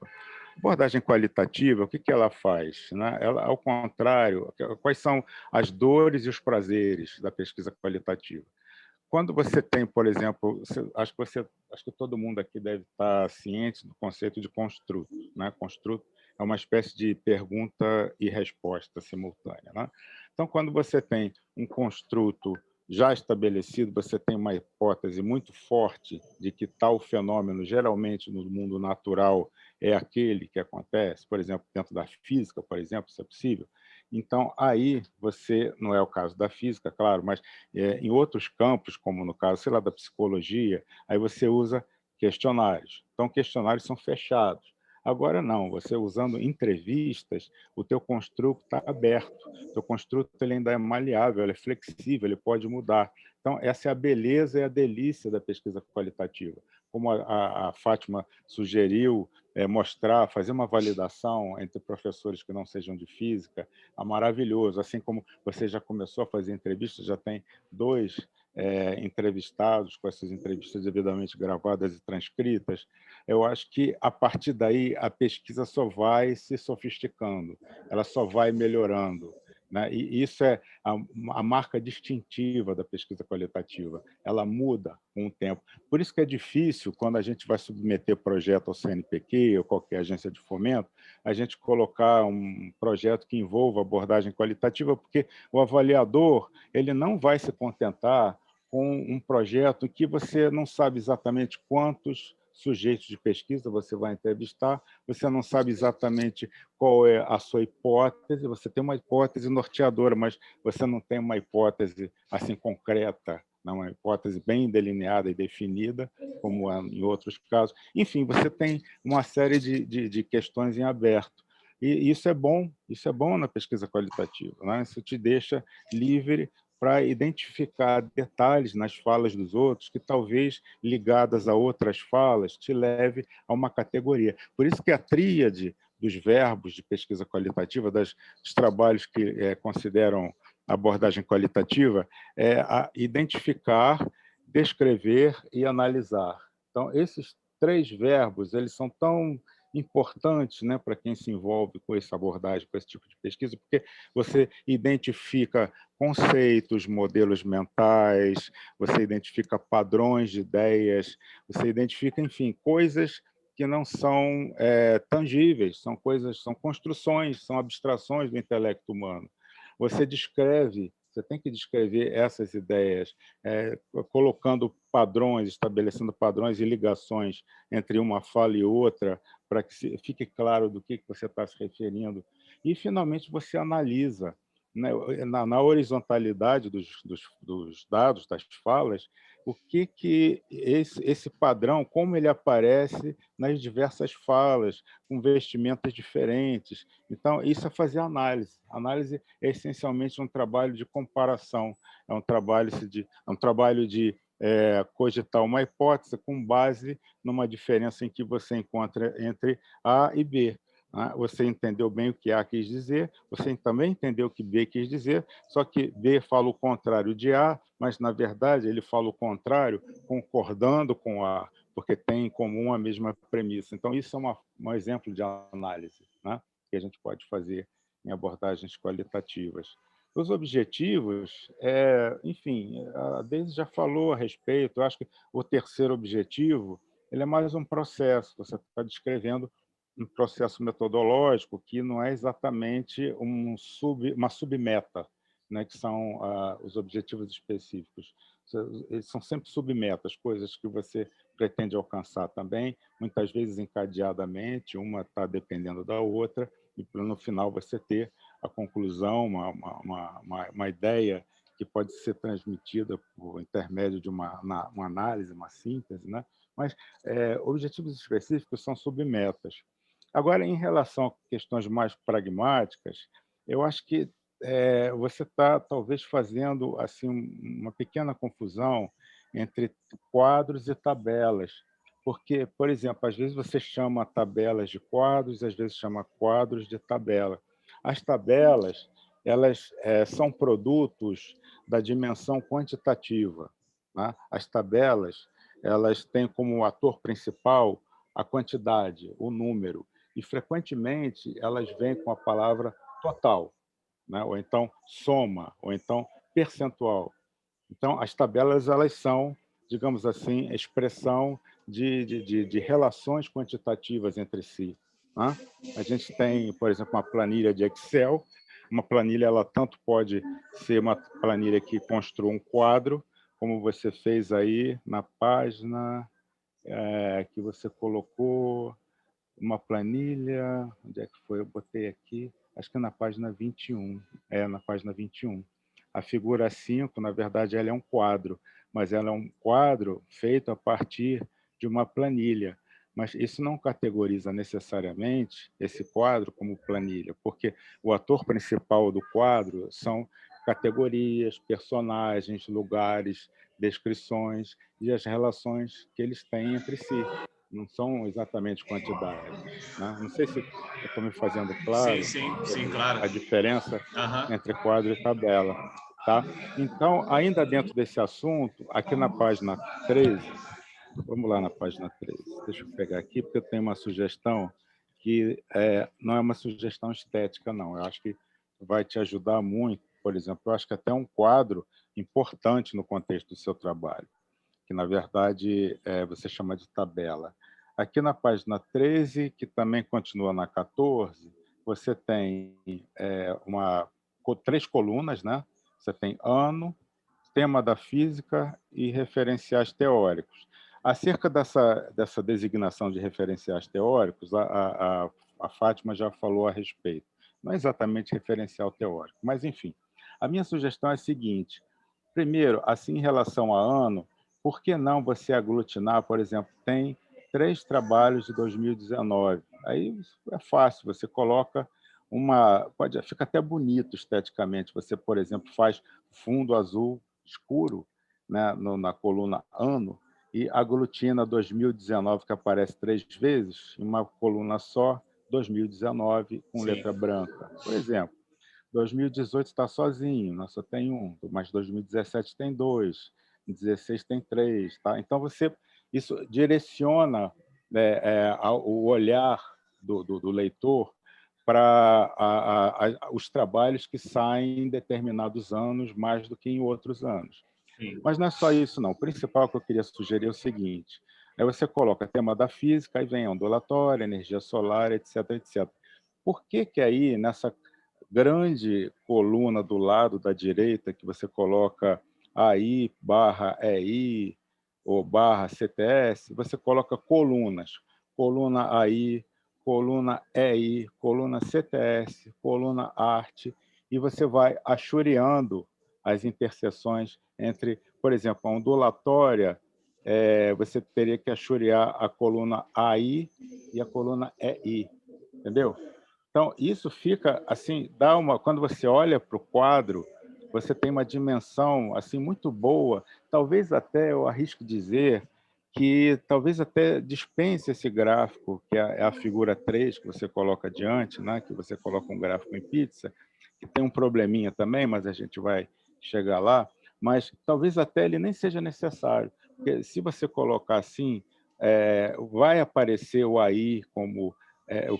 [SPEAKER 3] Abordagem qualitativa, o que ela faz? Né? Ela, ao contrário, quais são as dores e os prazeres da pesquisa qualitativa? Quando você tem, por exemplo, acho que todo mundo aqui deve estar ciente do conceito de construto, né? Construto é uma espécie de pergunta e resposta simultânea, né? Então, quando você tem um construto já estabelecido, você tem uma hipótese muito forte de que tal fenômeno, geralmente no mundo natural, é aquele que acontece, por exemplo, dentro da física, por exemplo, isso é possível. Então, aí você, não é o caso da física, claro, mas em outros campos, como no caso, sei lá, da psicologia, aí você usa questionários. Então, questionários são fechados. Agora não, você usando entrevistas, o teu construto está aberto. O teu construto ele ainda é maleável, ele é flexível, ele pode mudar. Então, essa é a beleza e a delícia da pesquisa qualitativa. Como a Fátima sugeriu, mostrar, fazer uma validação entre professores que não sejam de física, é maravilhoso. Assim como você já começou a fazer entrevistas, já tem 2 entrevistados, com essas entrevistas devidamente gravadas e transcritas, eu acho que, a partir daí, a pesquisa só vai se sofisticando, ela só vai melhorando, né? E isso é a marca distintiva da pesquisa qualitativa, ela muda com o tempo. Por isso que é difícil, quando a gente vai submeter projeto ao CNPq ou qualquer agência de fomento, a gente colocar um projeto que envolva abordagem qualitativa, porque o avaliador ele não vai se contentar com um projeto que você não sabe exatamente quantos sujeitos de pesquisa você vai entrevistar, você não sabe exatamente qual é a sua hipótese, você tem uma hipótese norteadora, mas você não tem uma hipótese assim concreta, não, uma hipótese bem delineada e definida, como em outros casos. Enfim, você tem uma série de questões em aberto. E isso é bom na pesquisa qualitativa, né? Isso te deixa livre para identificar detalhes nas falas dos outros que talvez ligadas a outras falas te leve a uma categoria. Por isso que a tríade dos verbos de pesquisa qualitativa, dos trabalhos que consideram abordagem qualitativa, é a identificar, descrever e analisar. Então, esses 3 verbos, eles são tão importantes, né, para quem se envolve com essa abordagem, com esse tipo de pesquisa, porque você identifica conceitos, modelos mentais, você identifica padrões de ideias, você identifica, enfim, coisas que não são tangíveis, são coisas, são construções, são abstrações do intelecto humano. Você descreve, você tem que descrever essas ideias, colocando padrões, estabelecendo padrões e ligações entre uma fala e outra, para que fique claro do que você está se referindo. E, finalmente, você analisa, né, na horizontalidade dos dados, das falas, o que esse padrão, como ele aparece nas diversas falas, com vestimentas diferentes. Então, isso é fazer análise. Análise é essencialmente um trabalho de comparação, é um trabalho de cogitar uma hipótese com base numa diferença em que você encontra entre A e B. Você entendeu bem o que A quis dizer, você também entendeu o que B quis dizer, só que B fala o contrário de A, mas, na verdade, ele fala o contrário concordando com A, porque tem em comum a mesma premissa. Então, isso é um exemplo de análise, né, que a gente pode fazer em abordagens qualitativas. Os objetivos, enfim, a Deise já falou a respeito, eu acho que o terceiro objetivo ele é mais um processo, você está descrevendo um processo metodológico que não é exatamente uma submeta, né, que são os objetivos específicos. Eles são sempre submetas, coisas que você pretende alcançar também, muitas vezes encadeadamente, uma está dependendo da outra, e no final você ter a conclusão, uma ideia que pode ser transmitida por intermédio de uma análise, uma síntese, né? Mas objetivos específicos são submetas. Agora, em relação a questões mais pragmáticas, eu acho que você está talvez fazendo assim uma pequena confusão entre quadros e tabelas, porque, por exemplo, às vezes você chama tabelas de quadros, às vezes chama quadros de tabela. As tabelas, elas são produtos da dimensão quantitativa, né? As tabelas, elas têm como ator principal a quantidade, o número, e frequentemente elas vêm com a palavra total, né? Ou então soma, ou então percentual. Então, as tabelas elas são, digamos assim, expressão de relações quantitativas entre si, né? A gente tem, por exemplo, uma planilha de Excel, Uma planilha, ela tanto pode ser uma planilha que construa um quadro, como você fez aí na página que você colocou, uma planilha, onde é que foi? Eu botei aqui, acho que na página 21, na página 21. A figura 5, na verdade, ela é um quadro, mas ela é um quadro feito a partir de uma planilha. Mas isso não categoriza necessariamente esse quadro como planilha, porque o ator principal do quadro são categorias, personagens, lugares, descrições e as relações que eles têm entre si. Não são exatamente quantidades, né? Não sei se eu estou me fazendo
[SPEAKER 2] Sim,
[SPEAKER 3] claro
[SPEAKER 2] sim,
[SPEAKER 3] sobre
[SPEAKER 2] claro.
[SPEAKER 3] a diferença
[SPEAKER 2] Aham.
[SPEAKER 3] entre quadro e tabela. Tá? Então, ainda dentro desse assunto, aqui na página 13, vamos lá na página 13, deixa eu pegar aqui, porque eu tenho uma sugestão que não é uma sugestão estética, não. Eu acho que vai te ajudar muito. Por exemplo, eu acho que até um quadro importante no contexto do seu trabalho, que, na verdade, você chama de tabela. Aqui na página 13, que também continua na 14, você tem 3 colunas, né? Você tem ano, tema da física e referenciais teóricos. Acerca dessa designação de referenciais teóricos, a Fátima já falou a respeito. Não é exatamente referencial teórico, mas, enfim. A minha sugestão é a seguinte. Primeiro, assim, em relação a ano, por que não você aglutinar, por exemplo, tem 3 trabalhos de 2019. Aí é fácil, você coloca fica até bonito esteticamente. Você, por exemplo, faz fundo azul escuro, né, na coluna ano, e aglutina 2019, que aparece 3 vezes, em uma coluna só, 2019 com
[SPEAKER 2] Sim.
[SPEAKER 3] letra branca. Por exemplo, 2018 está sozinho, né? Só tem um, mas 2017 tem 2, 2016 tem 3. Tá? Então, isso direciona o olhar do leitor para os trabalhos que saem em determinados anos mais do que em outros anos.
[SPEAKER 2] Sim.
[SPEAKER 3] Mas não é só isso, não. O principal que eu queria sugerir é o seguinte: aí você coloca tema da física, aí vem ondulatória, energia solar, etc, etc. Por que aí, nessa grande coluna do lado da direita, que você coloca AI barra EI ou barra CTS, você coloca colunas. Coluna AI, coluna EI, coluna CTS, coluna arte, e você vai achureando as interseções entre, por exemplo, a ondulatória, você teria que achurear a coluna AI e a coluna EI, entendeu? Então, isso fica assim, quando você olha para o quadro, você tem uma dimensão assim muito boa. Talvez até, eu arrisco dizer, que talvez até dispense esse gráfico, que é a figura 3 que você coloca adiante, né? Que você coloca um gráfico em pizza, que tem um probleminha também, mas a gente vai chegar lá. Mas talvez até ele nem seja necessário, porque se você colocar assim, vai aparecer o AI como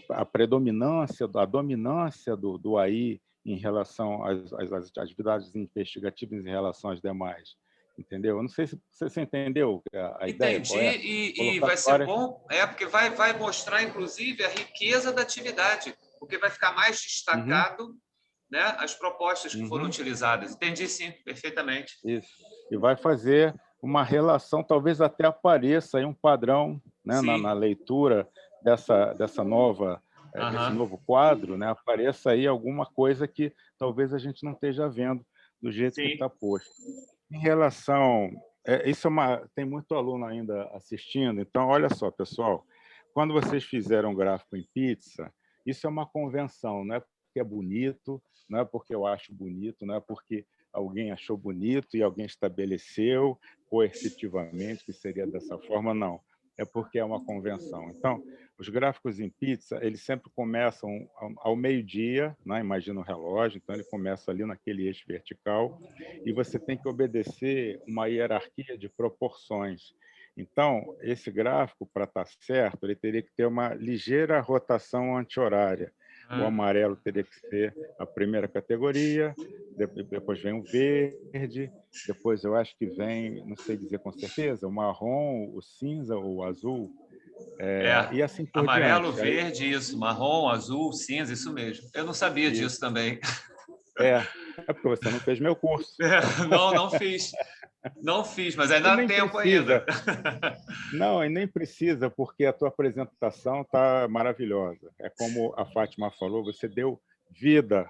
[SPEAKER 3] a predominância, a dominância do AI em relação às atividades investigativas em relação às demais. Entendeu? Eu não sei se você entendeu a ideia.
[SPEAKER 2] Entendi,
[SPEAKER 3] Qual é?
[SPEAKER 2] e vai ser bom, porque vai mostrar, inclusive, a riqueza da atividade, porque vai ficar mais destacado, né, as propostas que foram utilizadas. Entendi, sim, perfeitamente.
[SPEAKER 3] Isso. E vai fazer uma relação, talvez até apareça aí um padrão, né, na leitura desse novo quadro, né, apareça aí alguma coisa que talvez a gente não esteja vendo do jeito que está posto. Em relação... tem muito aluno ainda assistindo, então, olha só, pessoal, quando vocês fizeram um gráfico em pizza, isso é uma convenção, não é porque é bonito, não é porque eu acho bonito, não é porque alguém achou bonito e alguém estabeleceu coercitivamente que seria dessa forma, não. É porque é uma convenção. Então, os gráficos em pizza, eles sempre começam ao meio-dia, né? Imagina o relógio, então ele começa ali naquele eixo vertical, e você tem que obedecer uma hierarquia de proporções. Então, esse gráfico, para estar certo, ele teria que ter uma ligeira rotação anti-horária. O amarelo teria que ser a primeira categoria, depois vem o verde, depois eu acho que vem, não sei dizer com certeza, o marrom, o cinza ou o azul, e assim por
[SPEAKER 2] amarelo,
[SPEAKER 3] diante.
[SPEAKER 2] verde, isso, marrom, azul, cinza, isso mesmo. Eu não sabia disso também.
[SPEAKER 3] É porque você não fez meu curso.
[SPEAKER 2] Não, não fiz. Não fiz, mas
[SPEAKER 3] E
[SPEAKER 2] ainda
[SPEAKER 3] nem
[SPEAKER 2] dá tempo
[SPEAKER 3] precisa.
[SPEAKER 2] ainda.
[SPEAKER 3] Não, e nem precisa, porque a tua apresentação está maravilhosa. É como a Fátima falou, você deu vida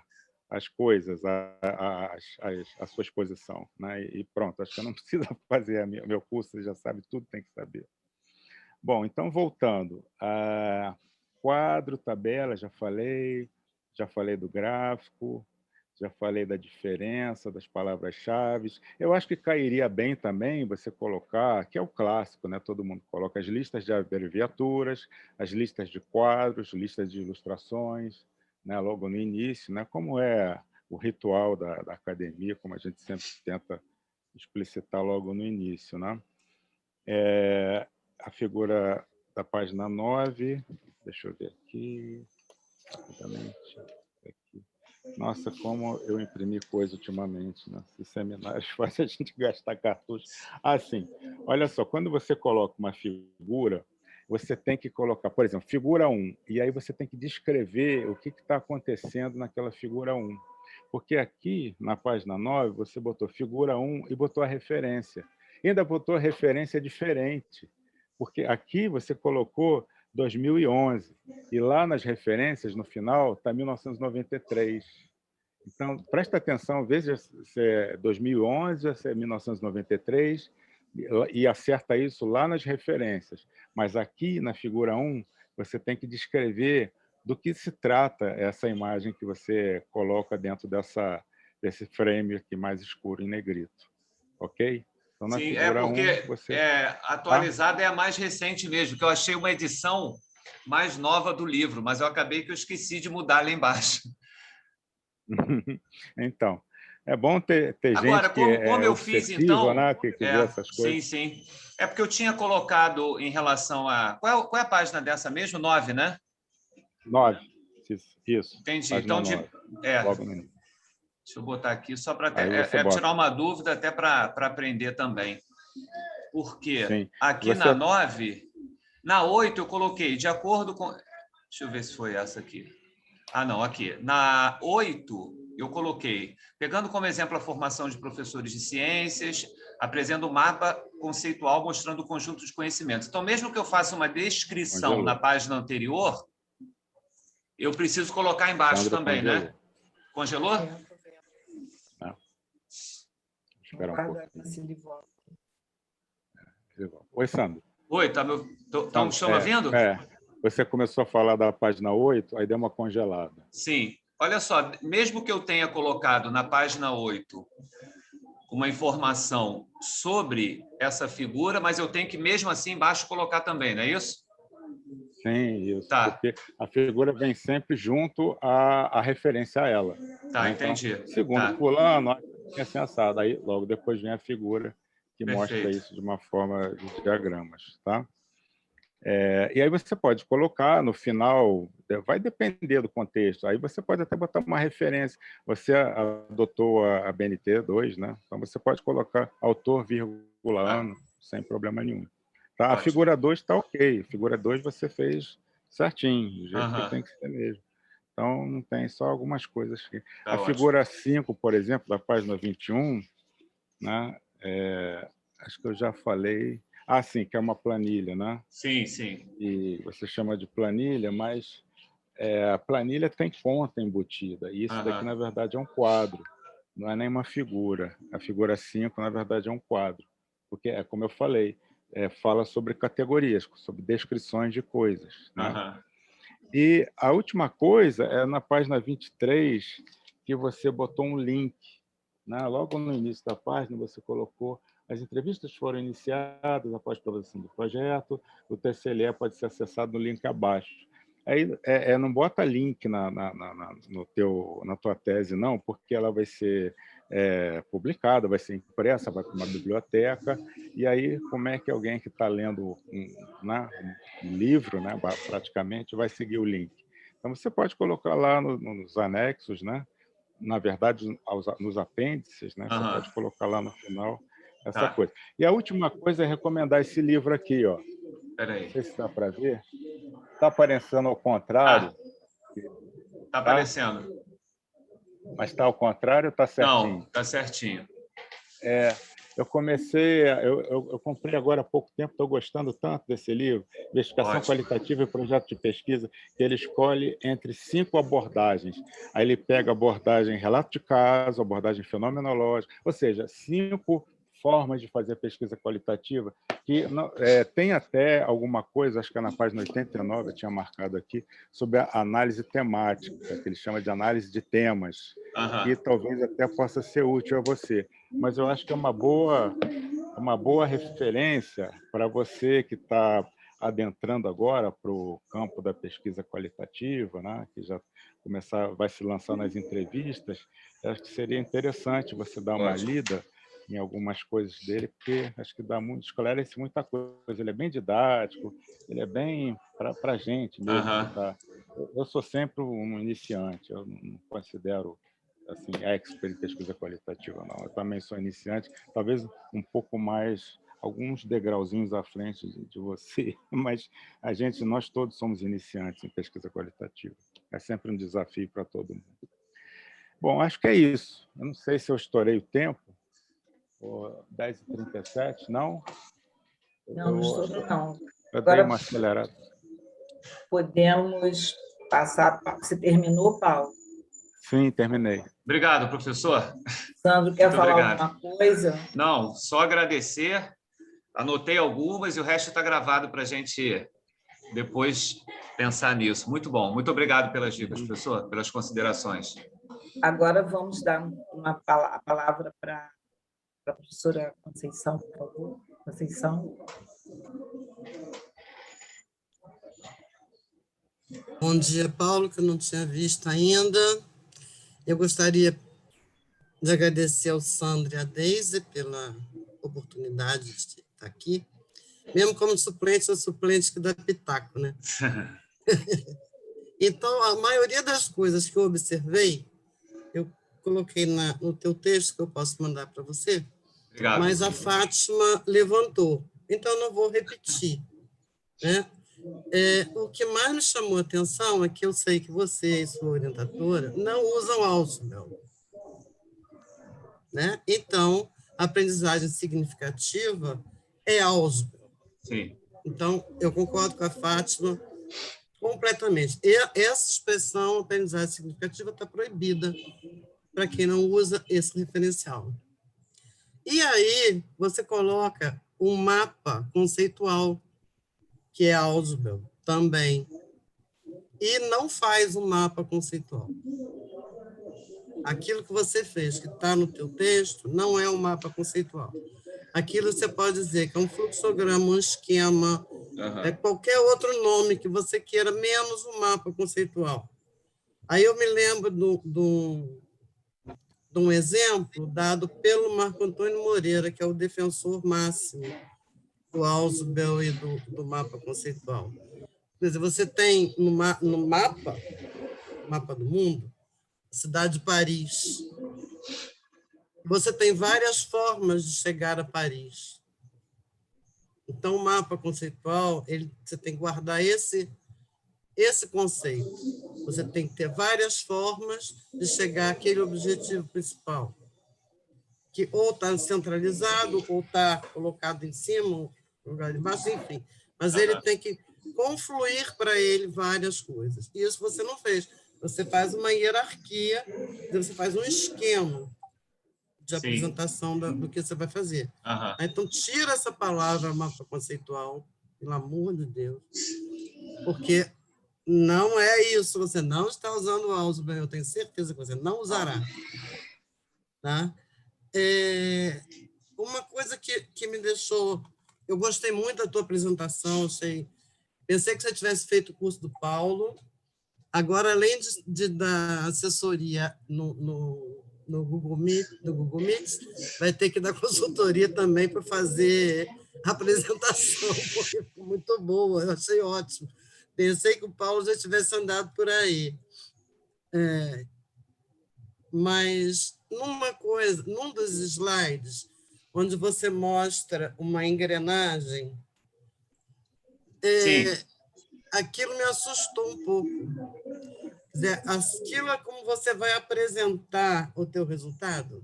[SPEAKER 3] às coisas, à sua exposição, né? E pronto, acho que eu não preciso fazer meu curso, você já sabe tudo, tem que saber. Bom, então, voltando. Quadro, tabela, já falei do gráfico, já falei da diferença das palavras-chave. Eu acho que cairia bem também você colocar, que é o clássico, né? Todo mundo coloca as listas de abreviaturas, as listas de quadros, listas de ilustrações, né? Logo no início, né? Como é o ritual da academia, como a gente sempre tenta explicitar logo no início, né? A figura da página 9, deixa eu ver aqui, rapidamente. Aqui. Nossa, como eu imprimi coisa ultimamente, né? Esses seminários fazem a gente gastar cartucho. Sim, olha só, quando você coloca uma figura, você tem que colocar, por exemplo, figura 1, e aí você tem que descrever o que está acontecendo naquela figura 1. Porque aqui, na página 9, você botou figura 1 e botou a referência. E ainda botou a referência diferente, porque aqui você colocou 2011, e lá nas referências, no final, está 1993. Então, presta atenção, veja se é 2011 ou se é 1993, e acerta isso lá nas referências. Mas aqui, na figura 1, você tem que descrever do que se trata essa imagem que você coloca dentro desse frame aqui mais escuro em negrito. Ok? Então, na
[SPEAKER 2] Sim,
[SPEAKER 3] figura 1,
[SPEAKER 2] porque
[SPEAKER 3] você...
[SPEAKER 2] atualizada é a mais recente mesmo, que eu achei uma edição mais nova do livro, mas eu acabei que eu esqueci de mudar lá embaixo.
[SPEAKER 3] Então, é bom ter
[SPEAKER 2] Agora,
[SPEAKER 3] gente que
[SPEAKER 2] como
[SPEAKER 3] é
[SPEAKER 2] eu fiz,
[SPEAKER 3] obsessiva,
[SPEAKER 2] então...
[SPEAKER 3] né? Que vê essas
[SPEAKER 2] sim,
[SPEAKER 3] coisas.
[SPEAKER 2] sim. É porque eu tinha colocado em relação a... Qual é a página dessa mesmo? 9, né?
[SPEAKER 3] 9. Isso.
[SPEAKER 2] Entendi.
[SPEAKER 3] Página
[SPEAKER 2] Então,
[SPEAKER 3] 9. Logo no início.
[SPEAKER 2] deixa eu botar aqui só para
[SPEAKER 3] Aí você
[SPEAKER 2] tirar
[SPEAKER 3] bota.
[SPEAKER 2] uma dúvida, até para aprender também. Porque
[SPEAKER 3] Sim.
[SPEAKER 2] aqui
[SPEAKER 3] Você...
[SPEAKER 2] na 9, na 8 eu coloquei de acordo com... Deixa eu ver se foi essa aqui. Não, aqui. Na 8, eu coloquei, pegando como exemplo a formação de professores de ciências, apresenta um mapa conceitual mostrando o conjunto de conhecimentos. Então, mesmo que eu faça uma descrição na página anterior, eu preciso colocar embaixo também, né? Congelou?
[SPEAKER 3] Não. Espera um pouco. Oi, Sandro.
[SPEAKER 2] Oi, estão me ouvindo?
[SPEAKER 3] Você começou a falar da página 8, aí deu uma congelada.
[SPEAKER 2] Sim. Olha só, mesmo que eu tenha colocado na página 8 uma informação sobre essa figura, mas eu tenho que, mesmo assim, embaixo colocar também, não é isso?
[SPEAKER 3] Sim, isso.
[SPEAKER 2] Tá.
[SPEAKER 3] Porque a figura vem sempre junto à referência a ela.
[SPEAKER 2] Tá,
[SPEAKER 3] né?
[SPEAKER 2] entendi.
[SPEAKER 3] Então, segundo fulano, assim assado. Aí, logo depois vem a figura que mostra isso de uma forma de diagramas. Tá? E aí você pode colocar no final, vai depender do contexto, aí você pode até botar uma referência. Você adotou a BNT 2, né? Então você pode colocar autor, vírgula, ano, sem problema nenhum. Tá? A figura 2 está ok, a figura 2 você fez certinho, do jeito que tem que ser mesmo. Então, não tem só algumas coisas aqui. A figura 5, por exemplo, da página 21, né? Acho que eu já falei... sim, que é uma planilha, né?
[SPEAKER 2] Sim, sim.
[SPEAKER 3] E você chama de planilha, mas a planilha tem conta embutida. E isso daqui, na verdade, é um quadro, não é nem uma figura. A figura 5, na verdade, é um quadro. Porque, como eu falei, fala sobre categorias, sobre descrições de coisas. Né? E a última coisa é na página 23, que você botou um link. Né? Logo no início da página, você colocou: as entrevistas foram iniciadas após a aprovação do projeto, o TCLE pode ser acessado no link abaixo. Aí não bota link na tua tese, não, porque ela vai ser publicada, vai ser impressa, vai para uma biblioteca, e aí como é que alguém que está lendo um livro, né, praticamente, vai seguir o link? Então, você pode colocar lá nos anexos, né? Na verdade, nos apêndices, né? Você pode colocar lá no final essa coisa. E a última coisa é recomendar esse livro aqui, ó.
[SPEAKER 2] Peraí.
[SPEAKER 3] Não sei se dá para ver. Está aparecendo ao contrário.
[SPEAKER 2] Está aparecendo.
[SPEAKER 3] Mas está ao contrário ou está certinho?
[SPEAKER 2] Não, está certinho.
[SPEAKER 3] Eu comprei agora há pouco tempo, estou gostando tanto desse livro, Investigação Qualitativa e Projeto de Pesquisa, que ele escolhe entre 5 abordagens. Aí ele pega a abordagem relato de caso, abordagem fenomenológica, ou seja, 5 formas de fazer pesquisa qualitativa, que tem até alguma coisa, acho que é na página 89, eu tinha marcado aqui, sobre a análise temática, que ele chama de análise de temas, que talvez até possa ser útil a você. Mas eu acho que é uma boa referência para você que está adentrando agora para o campo da pesquisa qualitativa, né? Que já vai se lançar nas entrevistas. Eu acho que seria interessante você dar uma lida em algumas coisas dele, porque acho que esclarece muita coisa. Ele é bem didático, ele é bem para a gente mesmo. Eu sou sempre um iniciante, eu não considero assim, expert em pesquisa qualitativa, não. Eu também sou iniciante, talvez um pouco mais, alguns degrauzinhos à frente de você, mas nós todos somos iniciantes em pesquisa qualitativa. É sempre um desafio para todo mundo. Bom, acho que é isso. Eu não sei se eu estourei o tempo. 10h37, não?
[SPEAKER 1] Não estourou, não.
[SPEAKER 3] Eu dei uma acelerada.
[SPEAKER 1] Podemos passar... Você terminou, Paulo?
[SPEAKER 3] Sim, terminei.
[SPEAKER 2] Obrigado, professor.
[SPEAKER 1] Sandro, quer falar alguma coisa?
[SPEAKER 2] Não, só agradecer. Anotei algumas e o resto está gravado para a gente depois pensar nisso. Muito bom. Muito obrigado pelas dicas, professor, pelas considerações.
[SPEAKER 1] Agora vamos dar a palavra para a professora Conceição, por favor. Conceição.
[SPEAKER 4] Bom dia, Paulo, que eu não tinha visto ainda. Eu gostaria de agradecer ao Sandro e à Deise pela oportunidade de estar aqui. Mesmo como suplente, sou suplente que dá pitaco, né? Então, a maioria das coisas que eu observei, eu coloquei no teu texto, que eu posso mandar para você. Obrigado. Mas a Fátima levantou. Então, eu não vou repetir, né? O que mais me chamou a atenção é que eu sei que você e sua orientadora não usam Ausubel, né? Então, a aprendizagem significativa é Ausubel.
[SPEAKER 2] Sim.
[SPEAKER 4] Então, eu concordo com a Fátima completamente. E essa expressão, aprendizagem significativa, está proibida para quem não usa esse referencial. E aí, você coloca um mapa conceitual, que é Ausubel também, e não faz um mapa conceitual. Aquilo que você fez, que está no teu texto, não é um mapa conceitual. Aquilo você pode dizer que é um fluxograma, um esquema, qualquer outro nome que você queira, menos um mapa conceitual. Aí eu me lembro de um exemplo dado pelo Marco Antônio Moreira, que é o defensor máximo do Ausubel e do mapa conceitual. Quer dizer, você tem no mapa do mundo, a cidade de Paris. Você tem várias formas de chegar a Paris. Então, o mapa conceitual, você tem que guardar esse conceito. Você tem que ter várias formas de chegar àquele objetivo principal, que ou está centralizado, ou está colocado em cima, lugar embaixo, enfim. Mas ele tem que confluir para ele várias coisas. E isso você não fez. Você faz uma hierarquia, você faz um esquema de apresentação do que você vai fazer. Então, tira essa palavra mapa conceitual, pelo amor de Deus, porque não é isso, você não está usando o Ausubel, eu tenho certeza que você não usará. Tá? Uma coisa que me deixou... Eu gostei muito da tua apresentação, pensei que você tivesse feito o curso do Paulo. Agora, além de dar assessoria no Google Meet, vai ter que dar consultoria também para fazer a apresentação, porque foi muito boa, eu achei ótimo. Pensei que o Paulo já tivesse andado por aí. Mas, num dos slides, onde você mostra uma engrenagem, aquilo me assustou um pouco. Quer dizer, aquilo é como você vai apresentar o teu resultado?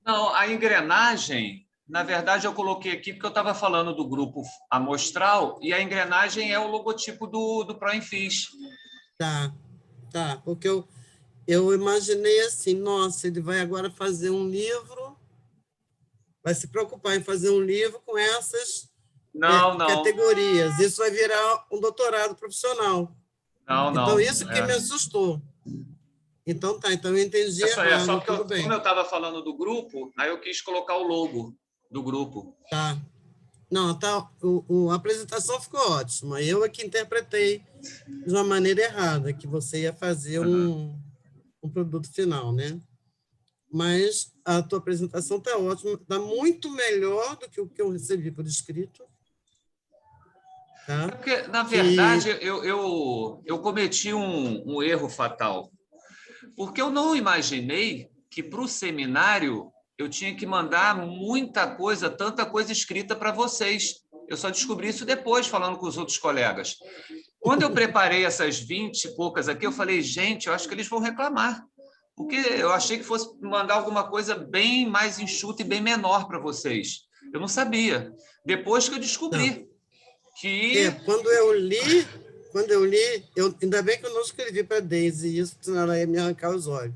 [SPEAKER 2] Não, a engrenagem, na verdade, eu coloquei aqui porque eu estava falando do grupo amostral e a engrenagem é o logotipo do Proinfis.
[SPEAKER 4] Tá, tá. Porque eu imaginei assim, nossa, ele vai agora fazer um livro, vai se preocupar em fazer um livro com essas
[SPEAKER 2] Não, não.
[SPEAKER 4] categorias. Isso vai virar um doutorado profissional.
[SPEAKER 2] Não,
[SPEAKER 4] Então,
[SPEAKER 2] não.
[SPEAKER 4] isso que me assustou. Então, tá, então eu entendi
[SPEAKER 2] É só
[SPEAKER 4] errado,
[SPEAKER 2] porque
[SPEAKER 4] tudo bem.
[SPEAKER 2] como eu estava falando do grupo, aí eu quis colocar o logo do grupo.
[SPEAKER 4] Tá. Não, tá, a apresentação ficou ótima. Eu é que interpretei de uma maneira errada, que você ia fazer um produto final, né? Mas a tua apresentação está ótima, está muito melhor do que o que eu recebi por escrito. Tá?
[SPEAKER 2] Porque, na verdade, eu cometi um erro fatal, porque eu não imaginei que para o seminário eu tinha que mandar muita coisa, tanta coisa escrita para vocês. Eu só descobri isso depois, falando com os outros colegas. Quando eu preparei essas 20 e poucas aqui, eu falei, gente, eu acho que eles vão reclamar, porque eu achei que fosse mandar alguma coisa bem mais enxuta e bem menor para vocês. Eu não sabia. Depois que eu descobri que...
[SPEAKER 4] Quando eu li, ainda bem que eu não escrevi para a Deise isso, senão ela ia me arrancar os olhos.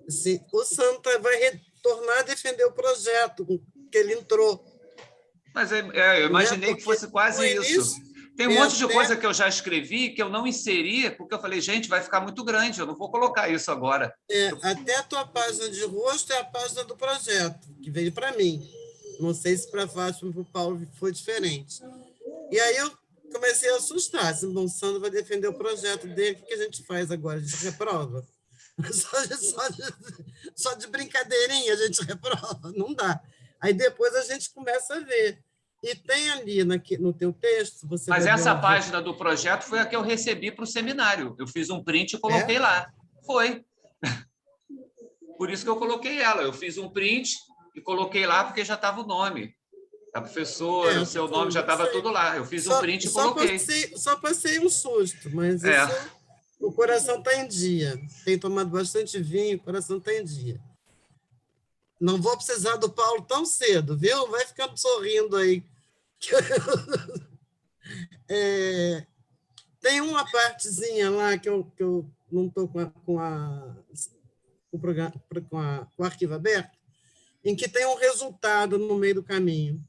[SPEAKER 4] Assim, o Santa vai retornar a defender o projeto que ele entrou.
[SPEAKER 2] Mas eu imaginei que fosse quase isso. Tem um monte de coisa que eu já escrevi que eu não inseri, porque eu falei, gente, vai ficar muito grande, eu não vou colocar isso agora.
[SPEAKER 4] Até a tua página de rosto é a página do projeto, que veio para mim. Não sei se para a Fátima e para o Paulo foi diferente. E aí eu comecei a assustar. Assim, bom, o Sandro vai defender o projeto dele, o que a gente faz agora? A gente reprova? Só de brincadeirinha a gente reprova? Não dá. Aí depois a gente começa a ver. E tem ali no teu texto...
[SPEAKER 2] Mas essa página do projeto foi a que eu recebi para o seminário. Eu fiz um print e coloquei lá. Foi. Por isso que eu coloquei ela. Eu fiz um print e coloquei lá porque já estava o nome. A professora, o seu nome já estava tudo lá. Eu fiz um print e coloquei.
[SPEAKER 4] Só passei um susto, mas isso, o coração está em dia. Tenho tomado bastante vinho, o coração está em dia. Não vou precisar do Paulo tão cedo, viu? Vai ficando sorrindo aí. Tem uma partezinha lá que eu não estou com o arquivo aberto, em que tem um resultado no meio do caminho.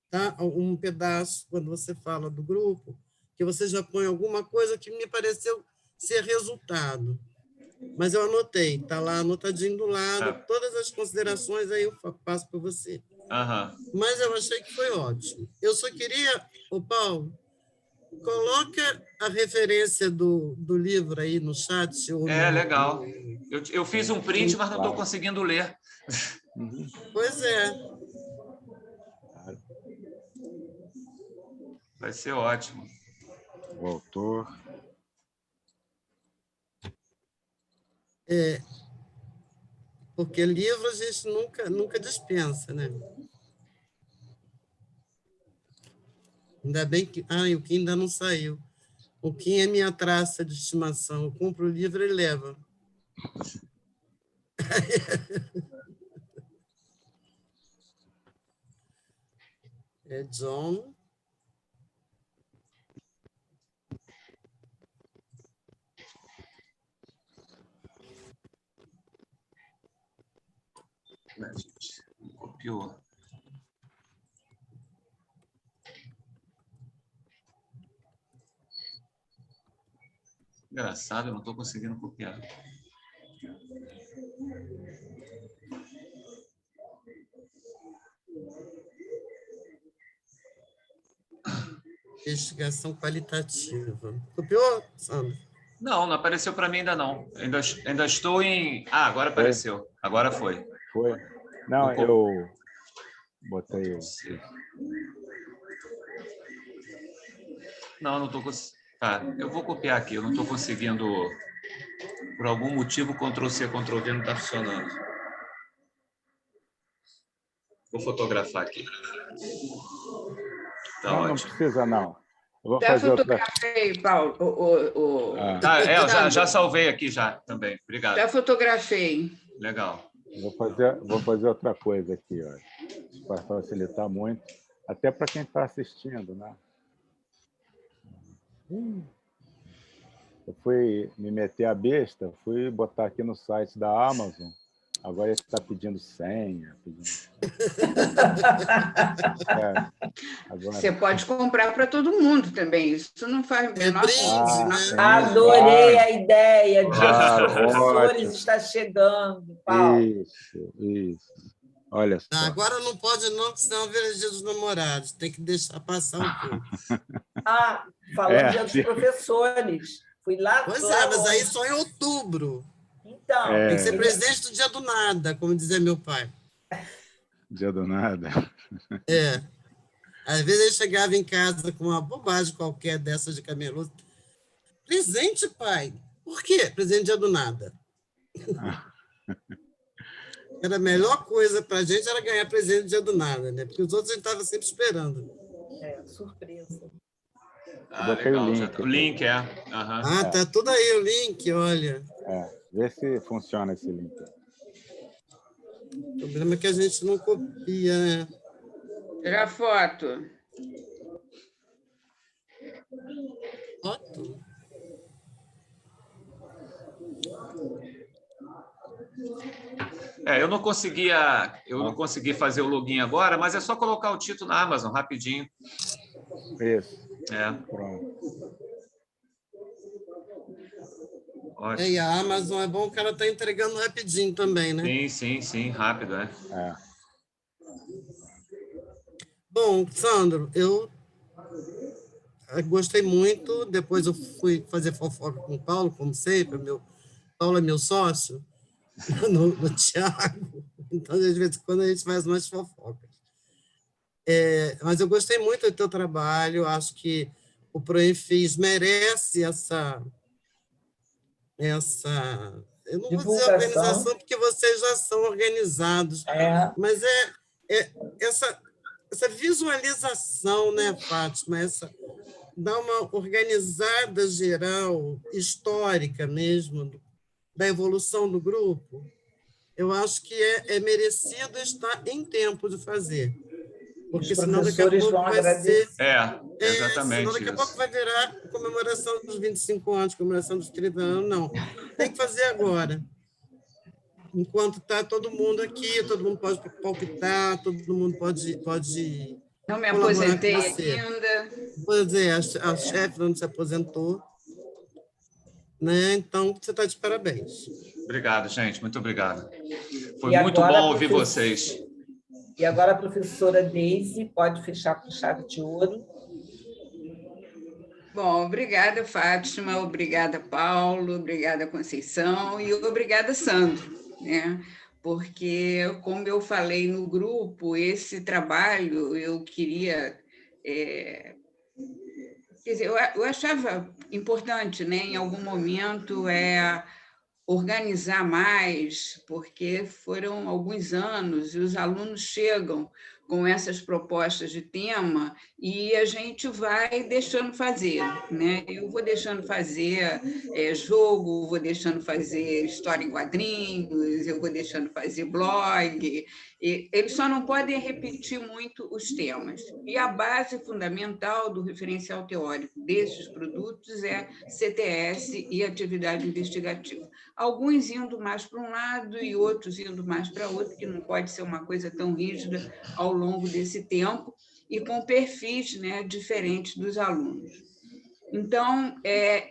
[SPEAKER 4] Tá? Um pedaço, quando você fala do grupo, que você já põe alguma coisa que me pareceu ser resultado. Mas eu anotei, está lá anotadinho do lado, todas as considerações, aí eu passo para você. Mas eu achei que foi ótimo. Eu só queria, Paulo, coloca a referência do livro aí no chat.
[SPEAKER 2] Legal. Eu fiz um print, mas não estou conseguindo ler.
[SPEAKER 4] Pois é.
[SPEAKER 2] Vai ser ótimo.
[SPEAKER 3] O autor.
[SPEAKER 4] Porque livro a gente nunca dispensa, né? Ainda bem que... o Kim ainda não saiu. O Kim é minha traça de estimação. Eu compro o livro e leva. É John...
[SPEAKER 2] Copiou. Engraçado, eu não estou conseguindo copiar.
[SPEAKER 4] Investigação qualitativa. Copiou, Sandro?
[SPEAKER 2] Não apareceu para mim ainda não. Ainda estou em... agora apareceu. Agora foi.
[SPEAKER 3] Foi? Não, eu botei o...
[SPEAKER 2] Não estou conseguindo. Eu vou copiar aqui. Eu não estou conseguindo... Por algum motivo, Ctrl+C, Ctrl+V não está funcionando. Vou fotografar aqui. Tá ótimo.
[SPEAKER 3] Não precisa, não.
[SPEAKER 5] Já fotografei, Paulo.
[SPEAKER 2] Já salvei aqui já também. Obrigado.
[SPEAKER 5] Já fotografei.
[SPEAKER 2] Legal.
[SPEAKER 3] Vou fazer outra coisa aqui, para facilitar muito, até para quem está assistindo, né? Eu fui me meter a besta, fui botar aqui no site da Amazon. Agora ele está pedindo senha.
[SPEAKER 5] Agora... Você pode comprar para todo mundo também. Isso não faz o menor
[SPEAKER 1] sentido. Adorei a ideia. Dia dos professores está chegando, Paulo.
[SPEAKER 3] Isso. Olha só.
[SPEAKER 4] Agora não pode não, senão vira Dia dos Namorados. Tem que deixar passar um pouco.
[SPEAKER 1] Falando Dia dos Professores. Fui lá.
[SPEAKER 4] Pois mas aí só em outubro.
[SPEAKER 1] Então,
[SPEAKER 4] tem que ser presidente do Dia do Nada, como dizia meu pai.
[SPEAKER 3] Dia do Nada.
[SPEAKER 4] Às vezes ele chegava em casa com uma bobagem qualquer dessas de camelô. Presente, pai. Por quê? Presente Dia do Nada. Era a melhor coisa para a gente era ganhar presente do Dia do Nada, né? Porque os outros a gente estava sempre esperando.
[SPEAKER 1] Surpresa.
[SPEAKER 2] Legal. O link,
[SPEAKER 4] tá tudo aí o link, olha.
[SPEAKER 3] Vê se funciona esse link.
[SPEAKER 4] O problema é que a gente não copia, né?
[SPEAKER 5] Tirar foto.
[SPEAKER 4] Foto?
[SPEAKER 2] Eu não consegui fazer o login agora, mas é só colocar o título na Amazon, rapidinho.
[SPEAKER 3] Isso.
[SPEAKER 2] Pronto.
[SPEAKER 4] E a Amazon é bom que ela está entregando rapidinho também, né?
[SPEAKER 2] Sim, rápido,
[SPEAKER 4] Bom, Sandro, eu gostei muito. Depois eu fui fazer fofoca com o Paulo, como sempre. Paulo é meu sócio no Thiago. Então, de vez em quando, a gente faz umas fofocas. Mas eu gostei muito do teu trabalho. Acho que o Proinfis merece essa eu não vou dizer organização, porque vocês já são organizados, mas essa visualização, né, Fátima? Dá uma organizada geral, histórica mesmo, da evolução do grupo. Eu acho que é merecido estar em tempo de fazer. Porque senão daqui a pouco vai ser...
[SPEAKER 2] exatamente.
[SPEAKER 4] Senão daqui a pouco vai virar comemoração dos 25 anos, comemoração dos 30 anos. Não, tem que fazer agora. Enquanto está todo mundo aqui, todo mundo pode palpitar, todo mundo pode
[SPEAKER 5] não me aposentei ainda.
[SPEAKER 4] Pois a chefe não se aposentou. Né? Então, você está de parabéns.
[SPEAKER 2] Obrigado, gente. Muito obrigado. Foi muito bom ouvir vocês.
[SPEAKER 1] E agora a professora Deise pode fechar com chave de ouro.
[SPEAKER 5] Bom, obrigada, Fátima, obrigada, Paulo, obrigada, Conceição, e obrigada, Sandro, né? Porque, como eu falei no grupo, esse trabalho eu queria... quer dizer, eu achava importante, né, em algum momento, organizar mais, porque foram alguns anos e os alunos chegam com essas propostas de tema e a gente vai deixando fazer, né? Eu vou deixando fazer jogo, vou deixando fazer história em quadrinhos, eu vou deixando fazer blog, e eles só não podem repetir muito os temas. E a base fundamental do referencial teórico desses produtos é CTS e atividade investigativa. Alguns indo mais para um lado e outros indo mais para outro, que não pode ser uma coisa tão rígida ao longo desse tempo, e com perfis, né, diferentes dos alunos. Então,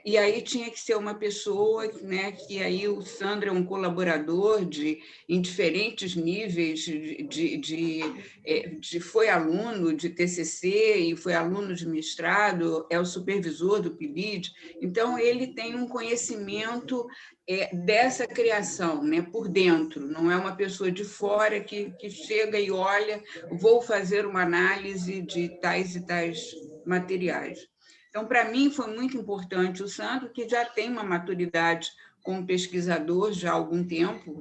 [SPEAKER 5] e aí tinha que ser uma pessoa, né, que aí o Sandro é um colaborador em diferentes níveis, foi aluno de TCC e foi aluno de mestrado, é o supervisor do PIBID, então ele tem um conhecimento dessa criação, né, por dentro, não é uma pessoa de fora que chega e olha, vou fazer uma análise de tais e tais materiais. Então, para mim, foi muito importante o Sandro, que já tem uma maturidade como pesquisador já há algum tempo,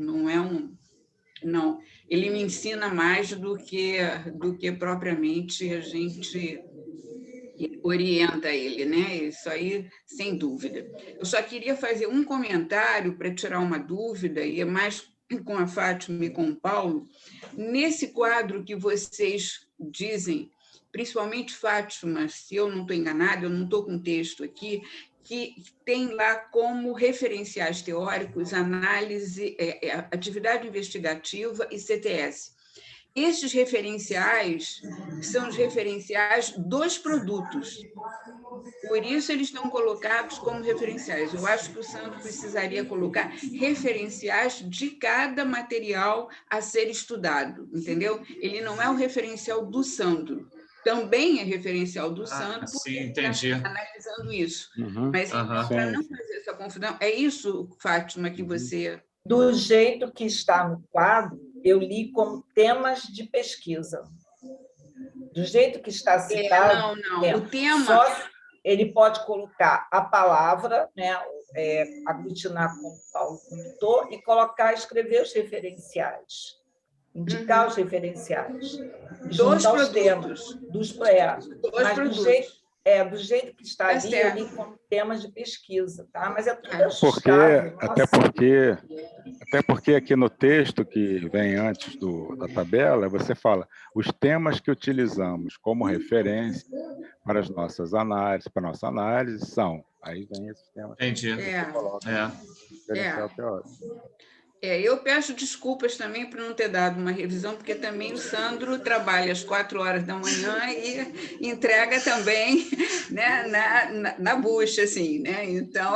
[SPEAKER 5] não, ele me ensina mais do que propriamente a gente orienta ele, né? Isso aí, sem dúvida. Eu só queria fazer um comentário para tirar uma dúvida, e é mais com a Fátima e com o Paulo. Nesse quadro que vocês dizem, principalmente Fátima, se eu não estou enganada, eu não estou com texto aqui, que tem lá como referenciais teóricos análise, atividade investigativa e CTS. Estes referenciais são os referenciais dos produtos. Por isso, eles estão colocados como referenciais. Eu acho que o Sandro precisaria colocar referenciais de cada material a ser estudado, entendeu? Ele não é o referencial do Sandro. Também é referencial do Sandro, porque
[SPEAKER 2] sim,
[SPEAKER 5] ele
[SPEAKER 2] entendi.
[SPEAKER 5] está analisando isso. Mas, então, para não fazer essa confusão, é isso, Fátima, que você...
[SPEAKER 1] Do jeito que está no quadro, eu li como temas de pesquisa. Do jeito que está citado,
[SPEAKER 5] não. O tema...
[SPEAKER 1] Só ele pode colocar a palavra, né, aglutinar, como o Paulo comentou, e escrever os referenciais, indicar os referenciais, juntar os temas dos projetos. Mas do jeito que está ali, eu li como temas de pesquisa, tá? Mas é tudo ajustável.
[SPEAKER 3] Até porque aqui no texto que vem antes da tabela, você fala os temas que utilizamos como referência para as nossas análises, para a nossa análise, são. Aí vem esses temas.
[SPEAKER 2] Entendi.
[SPEAKER 3] Referencial teórico.
[SPEAKER 5] Eu peço desculpas também por não ter dado uma revisão, porque também o Sandro trabalha às 4 horas da manhã e entrega também, né, na bucha, assim, né? Então...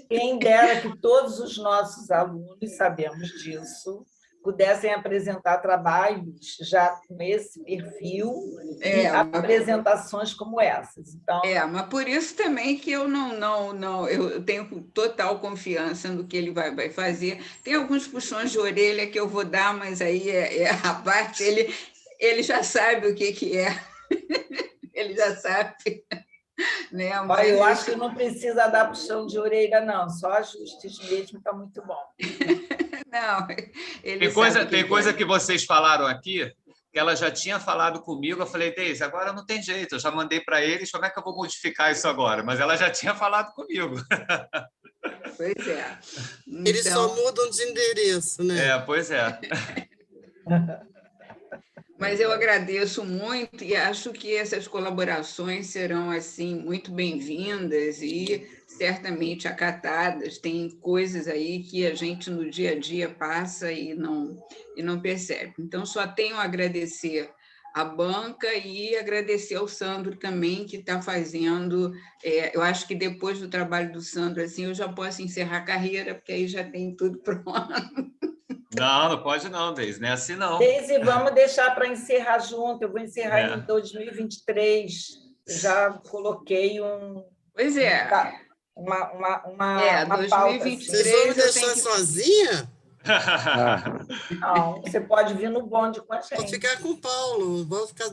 [SPEAKER 1] Quem dera que todos os nossos alunos, sabemos disso, pudessem apresentar trabalhos já com esse perfil e apresentações como essas. Então...
[SPEAKER 5] mas por isso também que eu eu tenho total confiança no que ele vai fazer. Tem alguns puxões de orelha que eu vou dar, mas aí a parte, ele já sabe o que é. Ele já sabe. Né?
[SPEAKER 1] Eu acho que não precisa dar puxão de orelha, não. Só ajustes mesmo, está muito bom.
[SPEAKER 5] Não,
[SPEAKER 2] tem coisa que vocês falaram aqui que ela já tinha falado comigo. Eu falei, Deise, agora não tem jeito. Eu já mandei para eles, como é que eu vou modificar isso agora? Mas ela já tinha falado comigo.
[SPEAKER 5] Pois é. Então...
[SPEAKER 4] Eles só mudam de endereço, né?
[SPEAKER 2] Pois é.
[SPEAKER 5] Mas eu agradeço muito e acho que essas colaborações serão assim muito bem-vindas e certamente acatadas. Tem coisas aí que a gente no dia a dia passa e não percebe. Então, só tenho a agradecer à banca e agradecer ao Sandro também, que está fazendo... eu acho que depois do trabalho do Sandro, assim, eu já posso encerrar a carreira, porque aí já tem tudo pronto.
[SPEAKER 2] Não pode não, Deise, não é assim não.
[SPEAKER 1] Deise, vamos deixar para encerrar junto. Eu vou encerrar em 2023. Eu já coloquei
[SPEAKER 5] Pois é.
[SPEAKER 1] Uma
[SPEAKER 5] 2023
[SPEAKER 1] pauta. Assim.
[SPEAKER 4] Vocês vão me deixar sozinha?
[SPEAKER 1] Não, você pode vir no bonde com a gente.
[SPEAKER 4] Vou ficar com o Paulo. Vou ficar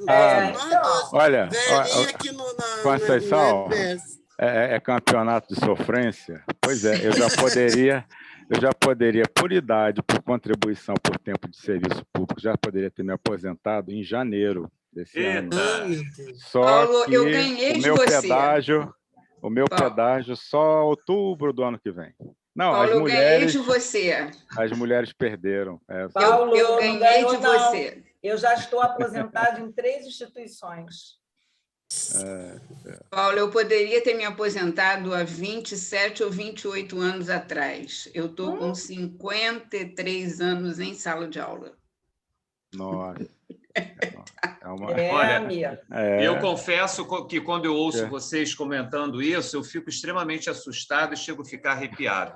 [SPEAKER 3] olha,
[SPEAKER 4] velhinha aqui no
[SPEAKER 3] Conceição, é campeonato de sofrência? Pois é, eu já poderia, por idade, por contribuição por tempo de serviço público, já poderia ter me aposentado em janeiro desse ano. Só
[SPEAKER 5] Paulo,
[SPEAKER 3] que
[SPEAKER 5] eu ganhei de você.
[SPEAKER 3] O meu pedágio só outubro do ano que vem. Não,
[SPEAKER 5] Paulo,
[SPEAKER 3] as mulheres,
[SPEAKER 5] eu ganhei de você.
[SPEAKER 3] As mulheres perderam.
[SPEAKER 1] Paulo,
[SPEAKER 5] eu ganhei de você.
[SPEAKER 1] Eu já estou aposentado em 3 instituições.
[SPEAKER 5] Paulo, eu poderia ter me aposentado há 27 ou 28 anos atrás. Eu estou com 53 anos em sala de aula.
[SPEAKER 3] Nossa.
[SPEAKER 2] Olha, eu confesso que quando eu ouço vocês comentando isso, eu fico extremamente assustado e chego a ficar arrepiado.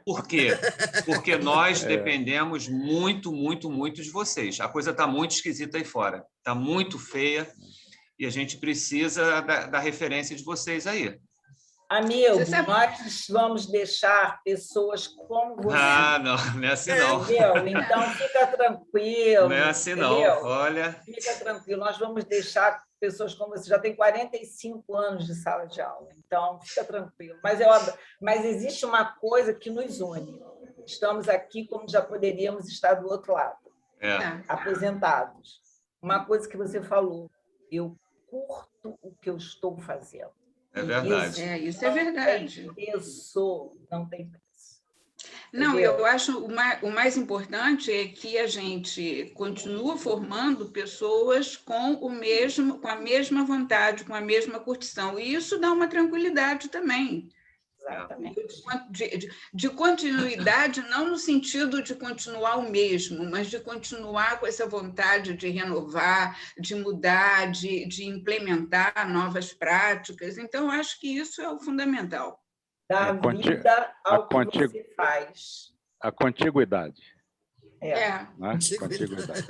[SPEAKER 2] Por quê? Porque nós dependemos muito, muito, muito de vocês. A coisa está muito esquisita aí fora. Está muito feia. E a gente precisa da referência de vocês aí.
[SPEAKER 1] Amigo, nós vamos deixar pessoas como você.
[SPEAKER 2] Não é assim não.
[SPEAKER 1] Entendeu? Então, fica tranquilo.
[SPEAKER 2] Não é assim não, olha.
[SPEAKER 1] Fica tranquilo, nós vamos deixar pessoas como você. Já tem 45 anos de sala de aula, então fica tranquilo. Mas existe uma coisa que nos une. Estamos aqui como já poderíamos estar do outro lado, aposentados. Uma coisa que você falou, eu curto o que eu estou fazendo.
[SPEAKER 2] É verdade.
[SPEAKER 5] Isso é verdade.
[SPEAKER 1] Não tem preço.
[SPEAKER 5] Não,
[SPEAKER 1] Entendeu?
[SPEAKER 5] eu acho o mais importante é que a gente continua formando pessoas com a mesma vontade, com a mesma curtição. E isso dá uma tranquilidade também.
[SPEAKER 1] Exatamente.
[SPEAKER 5] De continuidade, não no sentido de continuar o mesmo, mas de continuar com essa vontade de renovar, de mudar, de implementar novas práticas. Então, acho que isso é o fundamental.
[SPEAKER 1] Dar vida ao que você faz.
[SPEAKER 3] A contiguidade.
[SPEAKER 1] Né?
[SPEAKER 3] Contiguidade.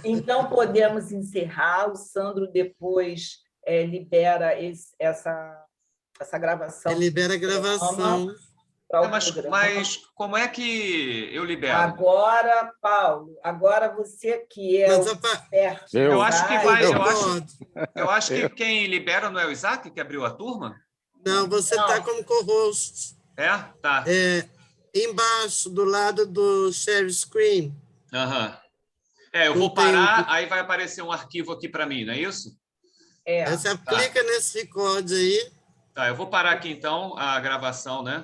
[SPEAKER 1] Então, podemos encerrar. O Sandro depois libera essa gravação.
[SPEAKER 4] Ele libera a gravação.
[SPEAKER 2] Mas como é que eu libero?
[SPEAKER 1] Agora, Paulo, você que é o experto.
[SPEAKER 2] Eu acho que quem libera não é o Isaac, que abriu a turma?
[SPEAKER 4] Não, você está como co-host.
[SPEAKER 2] Tá.
[SPEAKER 4] Embaixo, do lado do share screen.
[SPEAKER 2] Eu vou parar, aí vai aparecer um arquivo aqui para mim, não é isso?
[SPEAKER 4] Você clica nesse record aí.
[SPEAKER 2] Tá, eu vou parar aqui então a gravação, né?